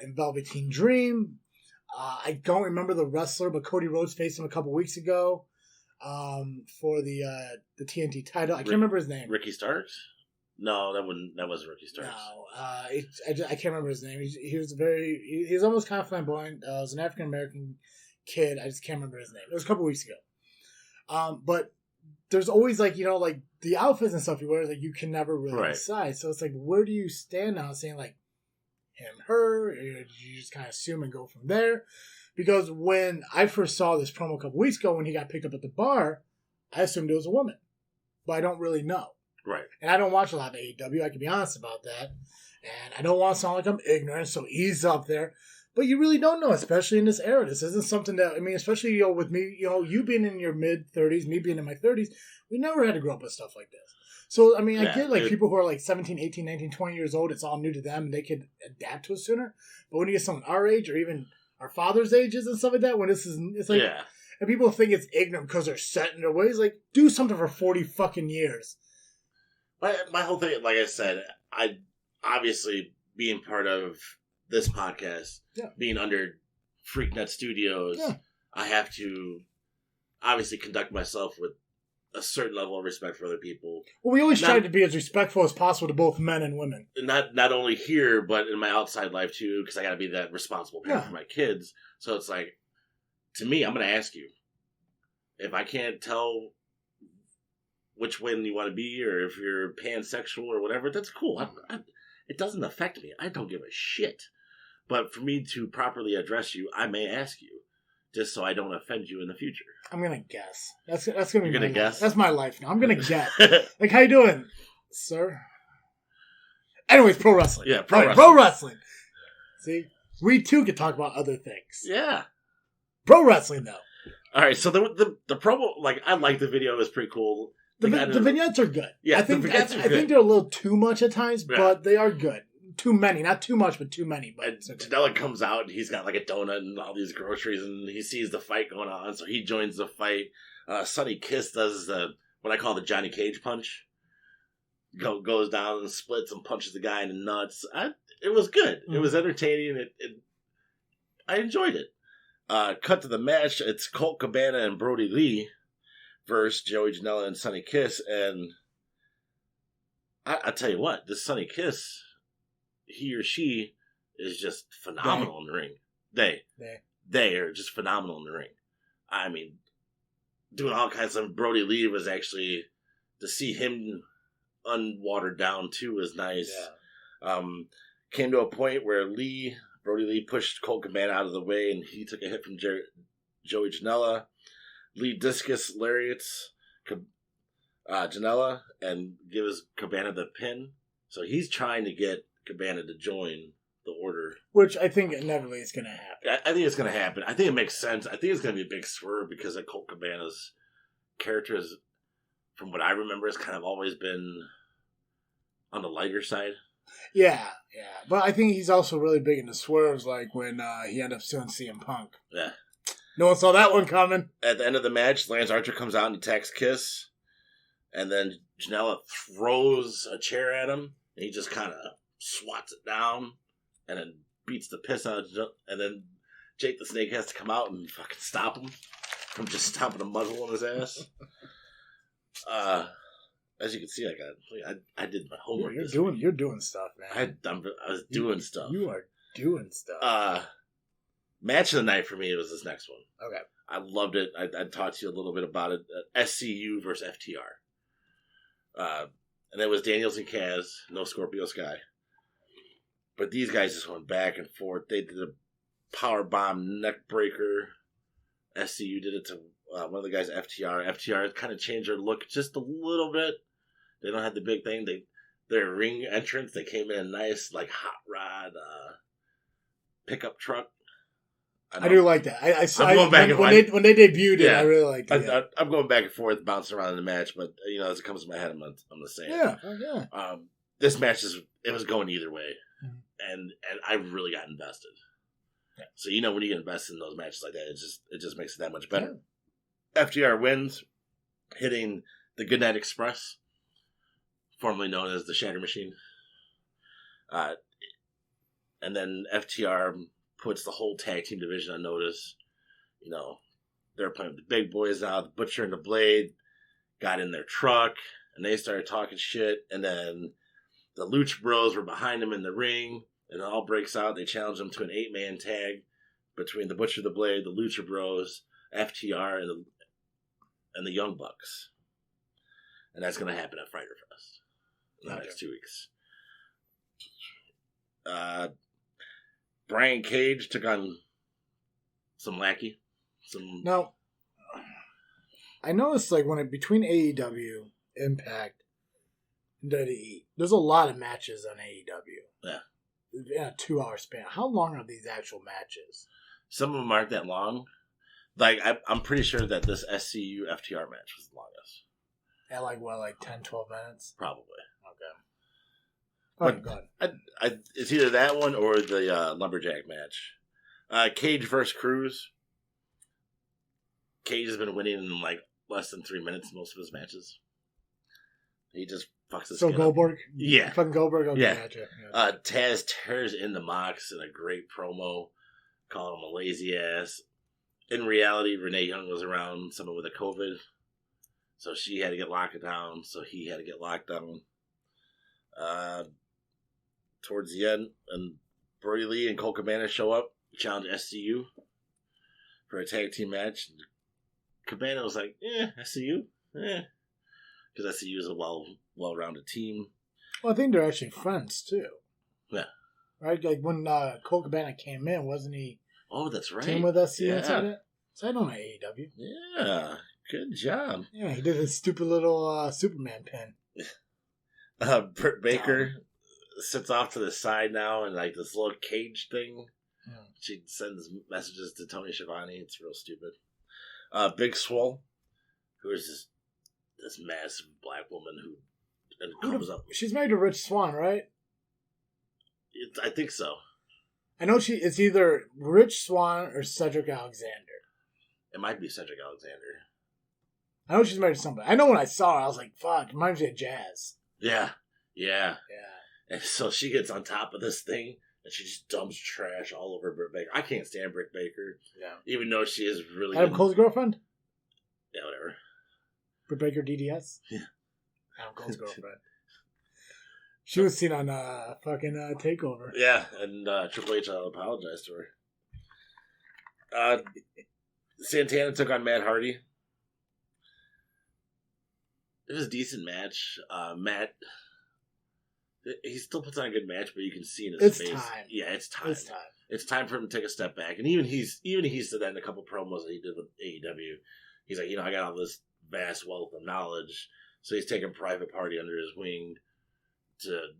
in Velveteen Dream. I don't remember the wrestler, but Cody Rhodes faced him a couple weeks ago for the TNT title. I can't remember his name. Ricky Starks. No, that wasn't Ricky Starks. No, I can't remember his name. He was almost kind of flamboyant. He was an African American kid. I just can't remember his name. It was a couple weeks ago. But there's always the outfits and stuff you wear. You can never really decide. So it's where do you stand now? Saying him, her, or do you just kind of assume and go from there? Because when I first saw this promo a couple weeks ago when he got picked up at the bar, I assumed it was a woman, but I don't really know. Right. And I don't watch a lot of AEW, I can be honest about that. And I don't want to sound like I'm ignorant, so ease up there. But you really don't know, especially in this era. This isn't something that, especially, with me, you being in your mid-30s, me being in my 30s, we never had to grow up with stuff like this. So, I get, people who are 17, 18, 19, 20 years old, it's all new to them, and they could adapt to it sooner. But when you get someone our age, or even our father's ages and stuff like that, when it's and people think it's ignorant because they're set in their ways, do something for 40 fucking years. My whole thing, like I said, I obviously being part of this podcast, being under Freaknet Studios, I have to obviously conduct myself with a certain level of respect for other people. Well, we always try to be as respectful as possible to both men and women. Not only here, but in my outside life too, because I got to be that responsible parent for my kids. So it's to me, I'm going to ask you if I can't tell which one you want to be, or if you're pansexual or whatever, that's cool. It doesn't affect me. I don't give a shit. But for me to properly address you, I may ask you, just so I don't offend you in the future. I'm gonna guess. That's gonna be. You're gonna guess. Life. That's my life now. I'm gonna guess. Like, how you doing, sir? Anyways, pro wrestling. Yeah, pro wrestling. See, we too could talk about other things. Yeah, pro wrestling though. All right, so the promo, like, I like the video. It was pretty cool. The vignettes are good. Yeah, I think I think they're a little too much at times, but they are good. Too many, not too much, but too many. But Janela comes out and he's got like a donut and all these groceries, and he sees the fight going on, so he joins the fight. Sonny Kiss does what I call the Johnny Cage punch. Goes down and splits and punches the guy in the nuts. It was good. It was entertaining. I enjoyed it. Cut to the match. It's Colt Cabana and Brody Lee versus Joey Janela and Sonny Kiss. And I tell you what, this Sonny Kiss, he or she is just phenomenal in the ring. They are just phenomenal in the ring. I mean, doing all kinds of. Brody Lee was actually, to see him unwatered down too was nice. Yeah. Came to a point where Brody Lee pushed Colt Cabana out of the way, and he took a hit from Joey Janela. Lee discus lariats Janela and gives Cabana the pin. So he's trying to get Cabana to join the order. Which I think inevitably is going to happen. I think it's going to happen. I think it makes sense. I think it's going to be a big swerve because of Colt Cabana's character is, from what I remember, has kind of always been on the lighter side. Yeah. But I think he's also really big into swerves, like when he ended up suing CM Punk. Yeah. No one saw that one coming. At the end of the match, Lance Archer comes out and attacks Kiss. And then Janela throws a chair at him. And he just kind of swats it down. And then beats the piss out of it. And then Jake the Snake has to come out and fucking stop him from just stomping a muzzle on his ass. As you can see, I did my homework. You're doing stuff, man. I was doing stuff. You are doing stuff. Match of the night for me was this next one. Okay. I loved it. I talked to you a little bit about it. SCU versus FTR. And it was Daniels and Kaz, no Scorpio Sky. But these guys just went back and forth. They did a power bomb neck breaker. SCU did it to one of the guys, FTR. FTR kind of changed their look just a little bit. They don't have the big thing. Their ring entrance, they came in a nice, like, hot rod pickup truck. I do like that. I'm going back when they debuted it, I really liked it. I'm going back and forth, bouncing around in the match, but as it comes to my head, I'm the same. Yeah. This match it was going either way, and I really got invested. Yeah. So when you get invested in those matches like that, it just makes it that much better. Yeah. FTR wins, hitting the Goodnight Express, formerly known as the Shatter Machine, and then FTR puts the whole tag team division on notice. They're playing with the big boys now. The Butcher and the Blade got in their truck, and they started talking shit. And then the Lucha Bros were behind them in the ring, and it all breaks out. They challenge them to an 8-man tag between the Butcher, the Blade, the Lucha Bros, FTR, and the Young Bucks. And that's going to happen at Fyter Fest in the next 2 weeks. Brian Cage took on some Lackey. Now, I noticed between AEW, Impact, and WWE, there's a lot of matches on AEW. Yeah. In a 2-hour span. How long are these actual matches? Some of them aren't that long. Like, I'm pretty sure that this SCU FTR match was the longest. At 10, 12 minutes? Probably. Okay. Go ahead. It's either that one or the Lumberjack match. Cage versus Cruz. Cage has been winning in less than 3 minutes in most of his matches. He just fucks his skin Goldberg? Up. Yeah. Fucking Goldberg? Okay, yeah. Gotcha. Yeah. Taz tears in the Mox in a great promo, calling him a lazy ass. In reality, Renee Young was around someone with a COVID, so she had to get locked down, so he had to get locked down. Towards the end, and Brody Lee and Colt Cabana show up, challenge SCU for a tag team match. Cabana was like, SCU? because SCU is a well-rounded team. Well, I think they're actually friends too. Yeah. Right? Like when Cole Cabana came in, wasn't he? Oh, that's right. Team with SCU inside it? So I know my AEW. Yeah. Good job. Yeah, he did his stupid little Superman pin. Britt Baker sits off to the side now in like this little cage thing. Yeah. She sends messages to Tony Schiavone. It's real stupid. Big Swole, who is this massive black woman who comes up. She's married to Rich Swann, right? I think so. I know it's either Rich Swann or Cedric Alexander. It might be Cedric Alexander. I know she's married to somebody. I know when I saw her, I was like, fuck, it reminds me of Jazz. Yeah. And so she gets on top of this thing, and she just dumps trash all over Britt Baker. I can't stand Britt Baker. Yeah. Even though she is really Adam Cole's girlfriend? Yeah, whatever. Britt Baker DDS? Yeah. Adam Cole's girlfriend. She was seen on fucking TakeOver. Yeah, and Triple H apologized to her. Santana took on Matt Hardy. It was a decent match. Matt, he still puts on a good match, but you can see in his face. Time. Yeah, it's time. It's time. It's time for him to take a step back. And even he said that in a couple promos that he did with AEW. He's like, I got all this vast wealth of knowledge. So he's taking Private Party under his wing to,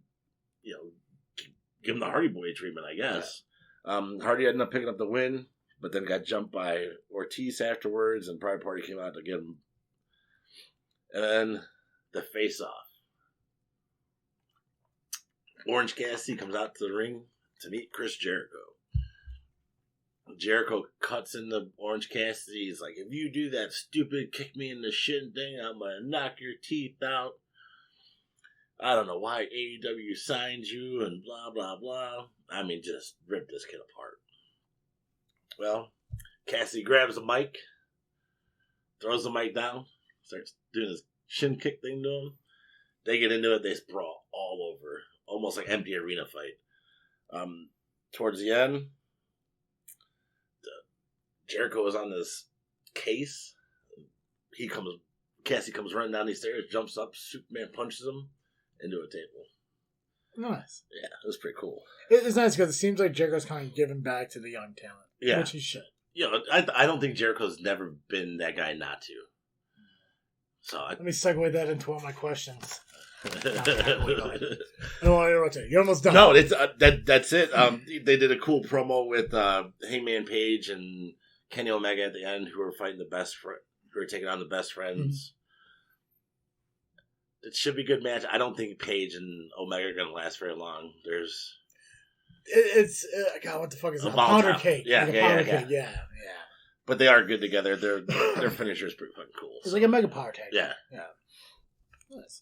give him the Hardy Boy treatment, I guess. Yeah. Hardy ended up picking up the win, but then got jumped by Ortiz afterwards, and Private Party came out to get him. And then the face-off. Orange Cassidy comes out to the ring to meet Chris Jericho. Jericho cuts into Orange Cassidy. He's like, if you do that stupid kick me in the shin thing, I'm going to knock your teeth out. I don't know why AEW signed you and blah, blah, blah. I mean, just rip this kid apart. Well, Cassidy grabs the mic, throws the mic down, starts doing his shin kick thing to him. They get into it. They sprawl all over. Almost like empty arena fight. Towards the end, Jericho is on this case. Cassidy comes running down these stairs, jumps up, Superman punches him into a table. Nice. Yeah, it was pretty cool. It's nice because it seems like Jericho's kind of giving back to the young talent. Yeah. Which he should. I don't think Jericho's never been that guy not to. So let me segue that into one of my questions. I don't want to interrupt you. You're almost done. No, it's that's it. They did a cool promo with Hangman Page and Kenny Omega at the end, who were fighting who are taking on the Best Friends. Mm-hmm. It should be a good match. I don't think Page and Omega are going to last very long. It's God, what the fuck is that? Powder cake. Yeah, like cake. Yeah. But they are good together. Their finisher is pretty fucking cool. It's like a mega power tag. Yeah. Nice.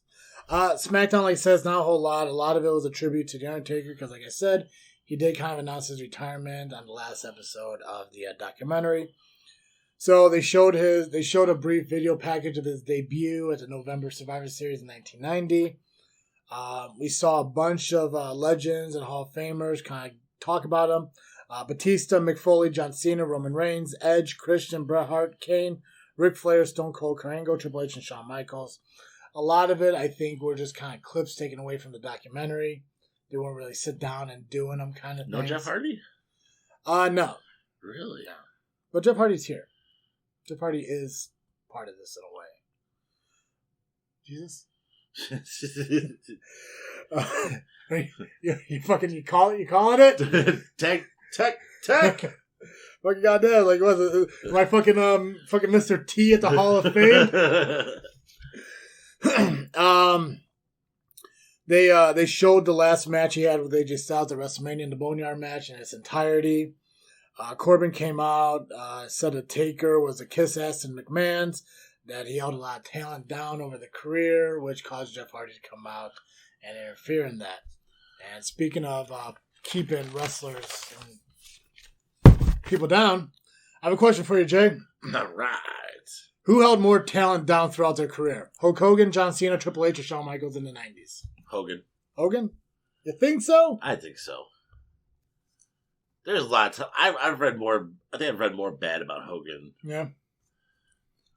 SmackDown, like says, not a whole lot. A lot of it was a tribute to The Undertaker because, like I said, he did kind of announce his retirement on the last episode of the documentary. So they showed a brief video package of his debut at the November Survivor Series in 1990. We saw a bunch of legends and Hall of Famers kind of talk about him. Batista, Mick Foley, John Cena, Roman Reigns, Edge, Christian, Bret Hart, Kane, Ric Flair, Stone Cold, Kurt Angle, Triple H, and Shawn Michaels. A lot of it, I think, were just kind of clips taken away from the documentary. They won't really sit down and doing them kind of things. No Jeff Hardy? No. Really? No. But Jeff Hardy's here. Jeff Hardy is part of this in a way. Jesus? You calling it? Tech. Fucking goddamn, like was it my fucking Mr. T at the Hall of Fame? They showed the last match he had with AJ Styles at WrestleMania in the Boneyard match in its entirety. Corbin came out, said the Taker was a kiss ass in McMahon's, that he held a lot of talent down over the career, which caused Jeff Hardy to come out and interfere in that. And speaking of keeping wrestlers and people down, I have a question for you, Jay. All right. Who held more talent down throughout their career? Hulk Hogan, John Cena, Triple H, or Shawn Michaels in the 90s? Hogan. Hogan? You think so? I think so. There's lots. I've read more. I think I've read more bad about Hogan. Yeah.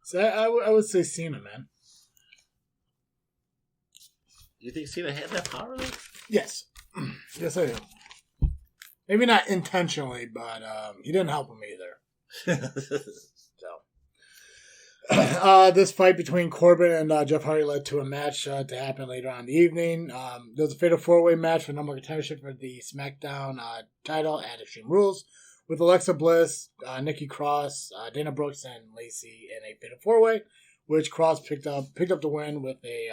So I would say Cena, man. You think Cena had that power, though? Yes. Yes, I do. Maybe not intentionally, but he didn't help him either. So, this fight between Corbin and Jeff Hardy led to a match to happen later on in the evening. There was a fatal 4-way match for number one contendership for the SmackDown title at Extreme Rules with Alexa Bliss, Nikki Cross, Dana Brooks, and Lacey in a fatal 4-way, which Cross picked up the win with a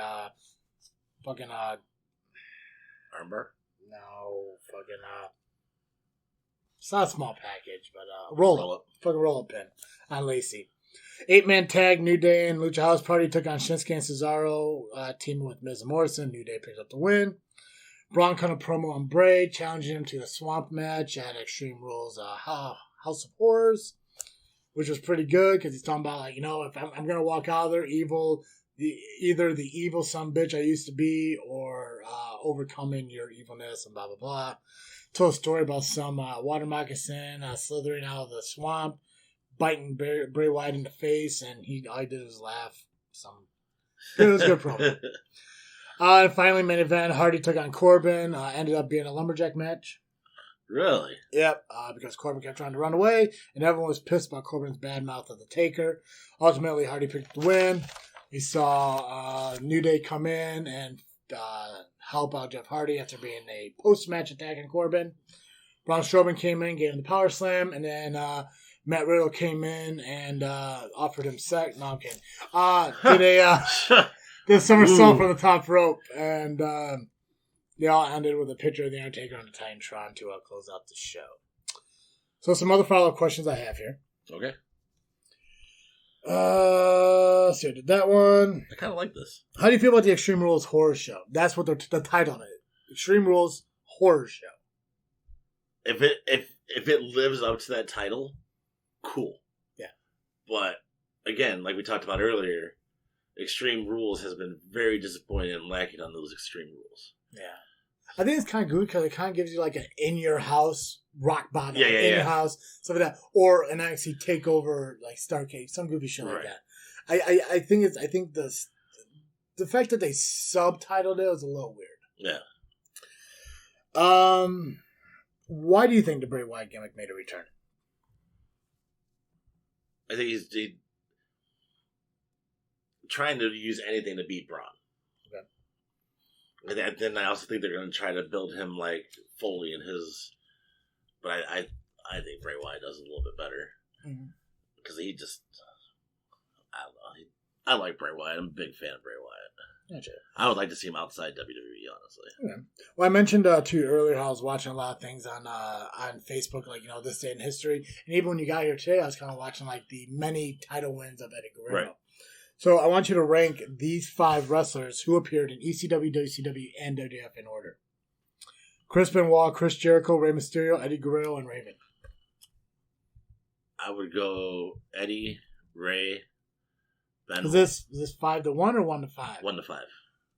fucking armbar. No, fucking it's not a small package, but roll up pin on Lacey. 8-man tag, New Day and Lucha House Party took on Shinsuke and Cesaro, teaming with Miz and Morrison. New Day picked up the win. Braun cut a promo on Bray, challenging him to a swamp match at Extreme Rules House of Horrors, which was pretty good because he's talking about, like, you know, if I'm going to walk out of there either the evil son bitch I used to be or overcoming your evilness and blah, blah, blah. Told a story about some water moccasin slithering out of the swamp, biting Bray Wyatt in the face, and all he did was laugh. It was a good promo. And finally, main event, Hardy took on Corbin. Ended up being a lumberjack match. Really? Yep, because Corbin kept trying to run away, and everyone was pissed about Corbin's bad mouth of the Taker. Ultimately, Hardy picked up the win. We saw New Day come in and help out Jeff Hardy after being a post-match attack on Corbin. Braun Strowman came in, gave him the power slam, and then Matt Riddle came in and offered him sex. No, I'm kidding. Did a somersault from the top rope, and they all ended with a picture of the Undertaker on the Titantron to close out the show. So some other follow-up questions I have here. Okay. So I did that one. I kind of like this. How do you feel about the Extreme Rules Horror Show? That's what the title is. Extreme Rules Horror Show. If it lives up to that title, cool. Yeah. But again, like we talked about earlier, Extreme Rules has been very disappointing and lacking on those Extreme Rules. Yeah. I think it's kind of good because it kind of gives you like an in-your-house rock bottom, your house, stuff like that, or an NXT takeover like Starrcade, some goofy shit like that. I think the fact that they subtitled it was a little weird. Yeah. Why do you think the Bray Wyatt gimmick made a return? I think he's trying to use anything to beat Braun. Okay. And then I also think they're going to try to build him like Foley in his. But I think Bray Wyatt does it a little bit better because he just. I don't know. I like Bray Wyatt. I'm a big fan of Bray Wyatt. Gotcha. I would like to see him outside WWE, honestly. Okay. Well, I mentioned to you earlier how I was watching a lot of things on Facebook, like, you know, this day in history. And even when you got here today, I was kind of watching like the many title wins of Eddie Guerrero. Right. So I want you to rank these 5 wrestlers who appeared in ECW, WCW, and WWF in order. Chris Benoit, Chris Jericho, Rey Mysterio, Eddie Guerrero, and Raven. I would go Eddie, Ray, Benoit. Is this 5 to 1 or 1 to 5? 1 to 5.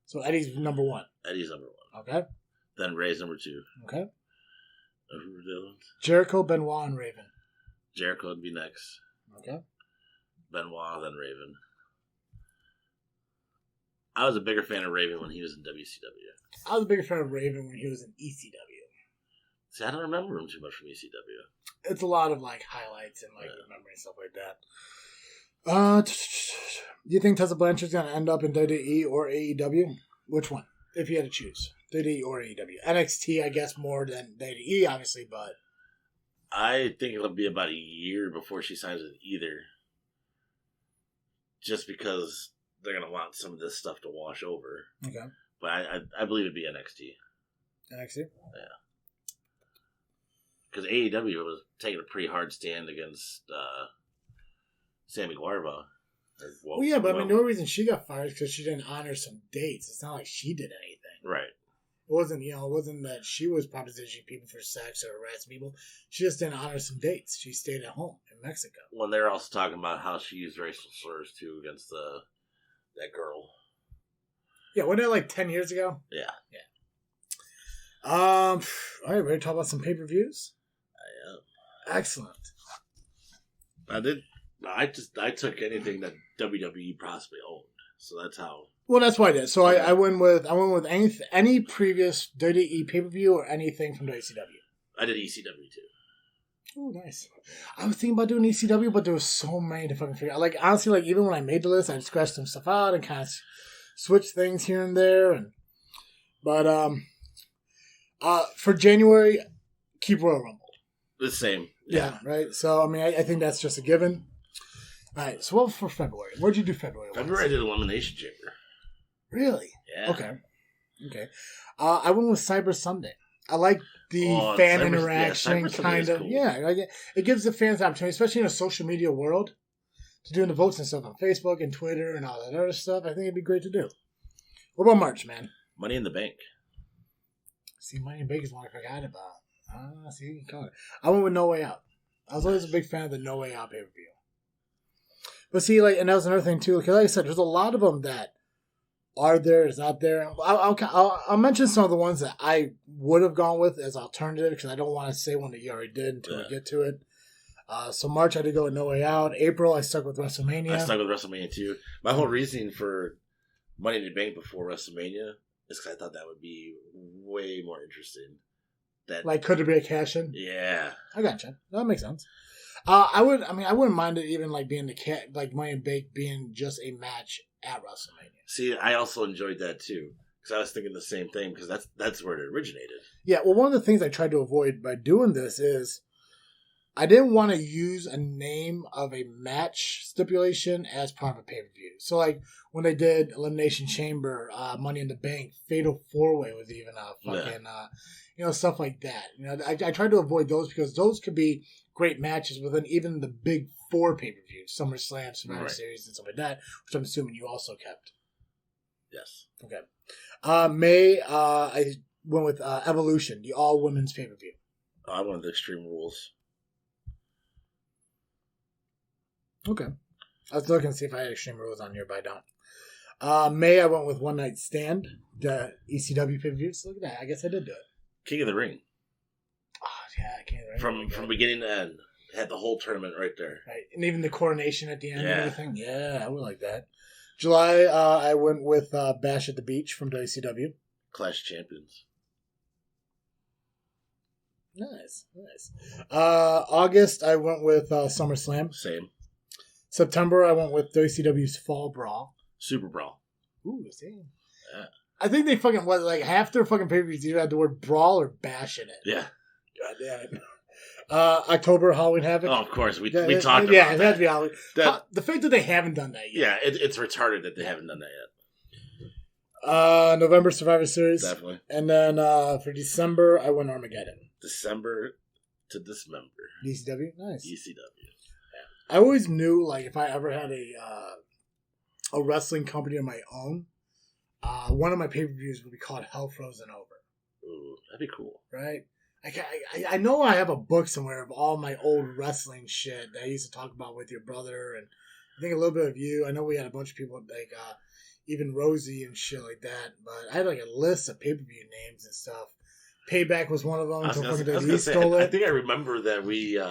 So Eddie's number 1. Eddie's number 1. Okay. Then Ray's number 2. Okay. Jericho, Benoit, and Raven. Jericho would be next. Okay. Benoit, then Raven. I was a bigger fan of Raven when he was in WCW. I was a bigger fan of Raven when he was in ECW. See, I don't remember him too much from ECW. It's a lot of like highlights and like remembering stuff like that. Do you think Tessa Blanchard's going to end up in WWE or AEW? Which one? If you had to choose. WWE or AEW. NXT, I guess, more than WWE, obviously, but... I think it'll be about a year before she signs with either. Just because they're going to want some of this stuff to wash over. Okay. But I believe it'd be NXT. NXT? Yeah. Because AEW was taking a pretty hard stand against Sammy Guevara. Well, yeah, but I mean, the only reason she got fired is because she didn't honor some dates. It's not like she did anything. Right. It wasn't that she was propositioning people for sex or harassing people. She just didn't honor some dates. She stayed at home in Mexico. When they're also talking about how she used racial slurs, too, against that girl. Yeah, wasn't it like 10 years ago? Yeah. Yeah. All right, ready to talk about some pay-per-views? I am. Excellent. I took anything that WWE possibly owned. So that's how Well, that's what I did. So Okay. I went with any previous WWE pay-per-view or anything from WCW. I did ECW too. Oh, nice. I was thinking about doing ECW, but there was so many to fucking figure out. Like, honestly, like, even when I made the list, I scratched some stuff out and kind of switched things here and there. But for January, keep Royal Rumble. The same. Yeah, right? So, I mean, I think that's just a given. All right, so what for February? Where'd you do February? February I did Elimination Chamber. Really? Yeah. Okay. I went with Cyber Sunday. I like the fan interaction, kind of. Cool. Yeah, like it gives the fans an opportunity, especially in a social media world, to doing the votes and stuff on Facebook and Twitter and all that other stuff. I think it'd be great to do. What about March, man? Money in the Bank. See, Money in the Bank is one I forgot about. See, you call it. I went with No Way Out. I was always a big fan of the No Way Out pay-per-view. But see, like, and that was another thing too, because like I said, there's a lot of them that are there, is out there. I'll mention some of the ones that I would have gone with as alternative, because I don't want to say one that you already did until we get to it. So March I did go with No Way Out. April I stuck with WrestleMania. I stuck with WrestleMania too. My whole reasoning for Money in the Bank before WrestleMania is because I thought that would be way more interesting. That, like, could it be a cash-in? Yeah. I gotcha. That makes sense. I wouldn't mind it even like being like Money in the Bank being just a match at WrestleMania. See, I also enjoyed that too, because I was thinking the same thing, because that's where it originated. Yeah, well, one of the things I tried to avoid by doing this is I didn't want to use a name of a match stipulation as part of a pay-per-view. So, like, when they did Elimination Chamber, Money in the Bank, Fatal 4-Way was even a fucking, stuff like that. I tried to avoid those because those could be great matches within even the big four pay-per-views, SummerSlam, Survivor Series, and stuff like that, which I'm assuming you also kept. Yes. Okay. May, I went with Evolution, the all-women's pay-per-view. I went with Extreme Rules. Okay. I was looking to see if I had Extreme Rules on here, but I don't. May, I went with One Night Stand, the ECW pay-per-view. So look at that. I guess I did do it. King of the Ring. Oh, yeah, King of the Ring. From beginning to end. Had the whole tournament right there. Right. And even the coronation at the end and everything. Yeah, I would like that. July, I went with Bash at the Beach from WCW. Clash of Champions. Nice. August, I went with SummerSlam. Same. September, I went with WCW's Fall Brawl. Super Brawl. Ooh, same. Yeah. I think they fucking, like, half their fucking pay-per-views either had the word brawl or bash in it. Yeah. God damn it. October, Halloween Havoc. Oh, of course. We talked about that. Yeah, it had to be Halloween. The fact that they haven't done that yet. Yeah, it's retarded that they haven't done that yet. November, Survivor Series. Definitely. And then for December, I went Armageddon. December to Dismember. ECW? Nice. ECW. I always knew, like, if I ever had a wrestling company of my own, one of my pay-per-views would be called Hell Frozen Over. Ooh, that'd be cool. Right? I know I have a book somewhere of all my old wrestling shit that I used to talk about with your brother, and I think a little bit of you. I know we had a bunch of people, like, even Rosie and shit like that, but I had, like, a list of pay-per-view names and stuff. Payback was one of them. I think I remember that we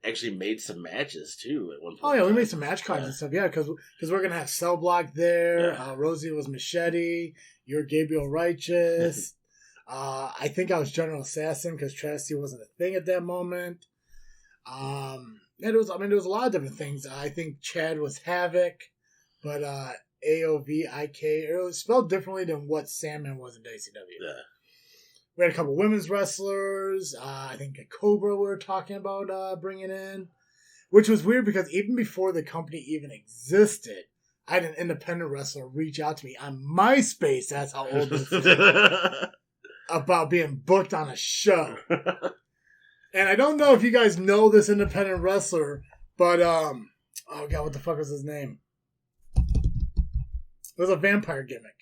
actually made some matches too at one point. Oh yeah, we made some match cards and stuff. Yeah, because we're gonna have Cell Block there. Yeah. Rosie was Machete. You're Gabriel Righteous. I think I was General Assassin because Travesty wasn't a thing at that moment. There was a lot of different things. I think Chad was Havoc, but AOVIK. It was spelled differently than what Sandman was in WCW. Yeah. We had a couple women's wrestlers. I think a Cobra we were talking about bringing in, which was weird because even before the company even existed, I had an independent wrestler reach out to me on MySpace. That's how old this is. About being booked on a show. And I don't know if you guys know this independent wrestler, but oh god, what the fuck was his name? It was a vampire gimmick.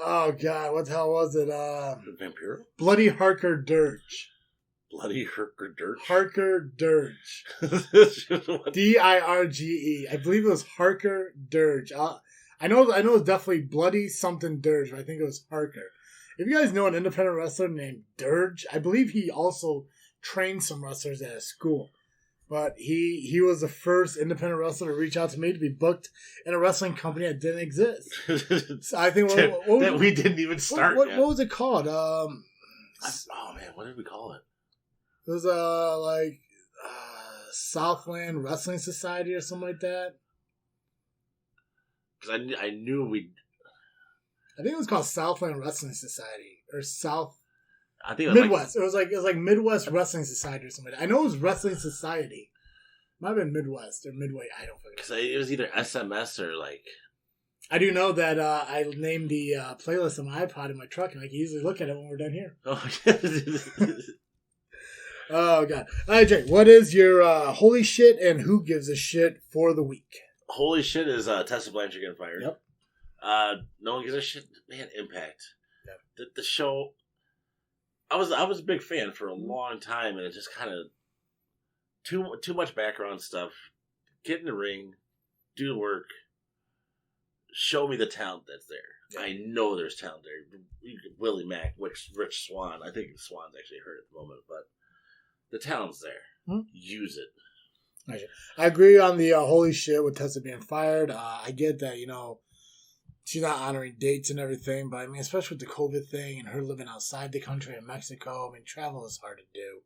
Oh god, what the hell was it? Vampiro? Bloody Harker Dirge. Bloody Harker Dirge? Harker Dirge. Dirge. I believe it was Harker Dirge. I know it's definitely Bloody something Dirge, but I think it was Harker. If you guys know an independent wrestler named Dirge, I believe he also trained some wrestlers at a school. But he was the first independent wrestler to reach out to me to be booked in a wrestling company that didn't exist. So I think that we didn't even start. What was it called? Oh man, what did we call it? It was Southland Wrestling Society or something like that. Because I knew I think it was called Southland Wrestling Society or South. I think it was Midwest. It was like Midwest Wrestling Society or something. I know it was Wrestling Society. Might have been Midwest or Midway. I don't forget. Because it was either SMS or like. I do know that I named the playlist on my iPod in my truck, and I can easily look at it when we're done here. Oh God! All right, Jay. What is your holy shit and who gives a shit for the week? Holy shit is Tessa Blanchard getting fired. Yep. No one gives a shit. Man, Impact. Yep. The show. I was a big fan for a long time, and it just kind of too much background stuff. Get in the ring, do the work, show me the talent that's there. Yeah. I know there's talent there. Willie Mack, Rich Swann. I think Swann's actually hurt at the moment, but the talent's there. Use it. I agree on the holy shit with Tessa being fired. I get that, she's not honoring dates and everything, but I mean, especially with the COVID thing and her living outside the country in Mexico, I mean, travel is hard to do.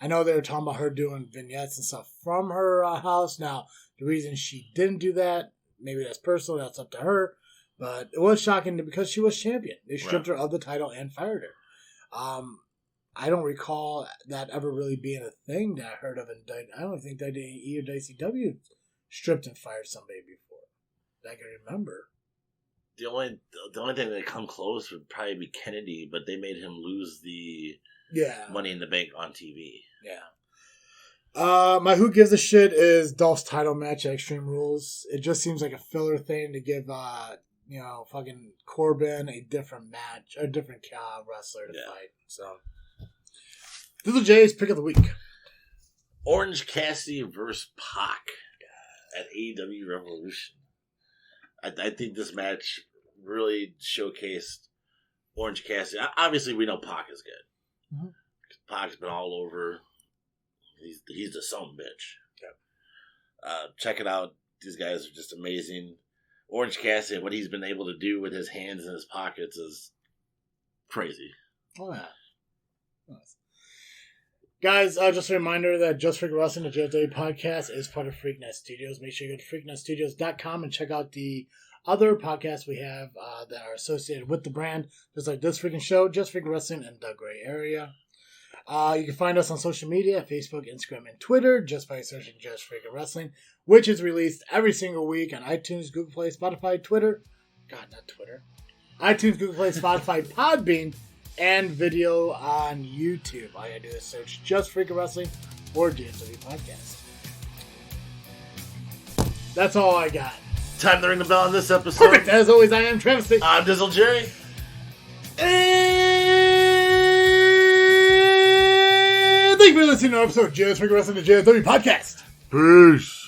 I know they were talking about her doing vignettes and stuff from her house. Now, the reason she didn't do that, maybe that's personal, that's up to her, but it was shocking because she was champion. They stripped her of the title and fired her. I don't recall that ever really being a thing that I heard of. I don't think that either WCW stripped and fired somebody before that I can remember. The only thing that come close would probably be Kennedy, but they made him lose the Money in the Bank on TV. Yeah. My who gives a shit is Dolph's title match at Extreme Rules. It just seems like a filler thing to give fucking Corbin a different match, a different wrestler to fight. So, Dizzle J's pick of the week: Orange Cassidy versus Pac at AEW Revolution. I think this match really showcased Orange Cassidy. Obviously, we know Pac is good. Mm-hmm. Pac's been all over. He's the son bitch. Yeah. Check it out. These guys are just amazing. Orange Cassidy, what he's been able to do with his hands in his pockets is crazy. Oh, yeah. Nice. Guys, just a reminder that Just Freakin Wrestling, the JFW podcast, is part of Freaknet Studios. Make sure you go to freaknetstudios.com and check out the other podcasts we have that are associated with the brand, just like this freaking show, Just Freakin Wrestling, and The Gray Area. You can find us on social media, Facebook, Instagram, and Twitter, just by searching Just Freakin Wrestling, which is released every single week on iTunes, Google Play, Spotify, iTunes, Google Play, Spotify, Podbean, and video on YouTube. All you gotta do is search Just Freakin Wrestling or JFW Podcast. That's all I got. Time to ring the bell on this episode. Perfect. As always, I am Travis. I'm Dizzle J. And thank you for listening to our episode of Just Freakin Wrestling, the JFW Podcast. Peace.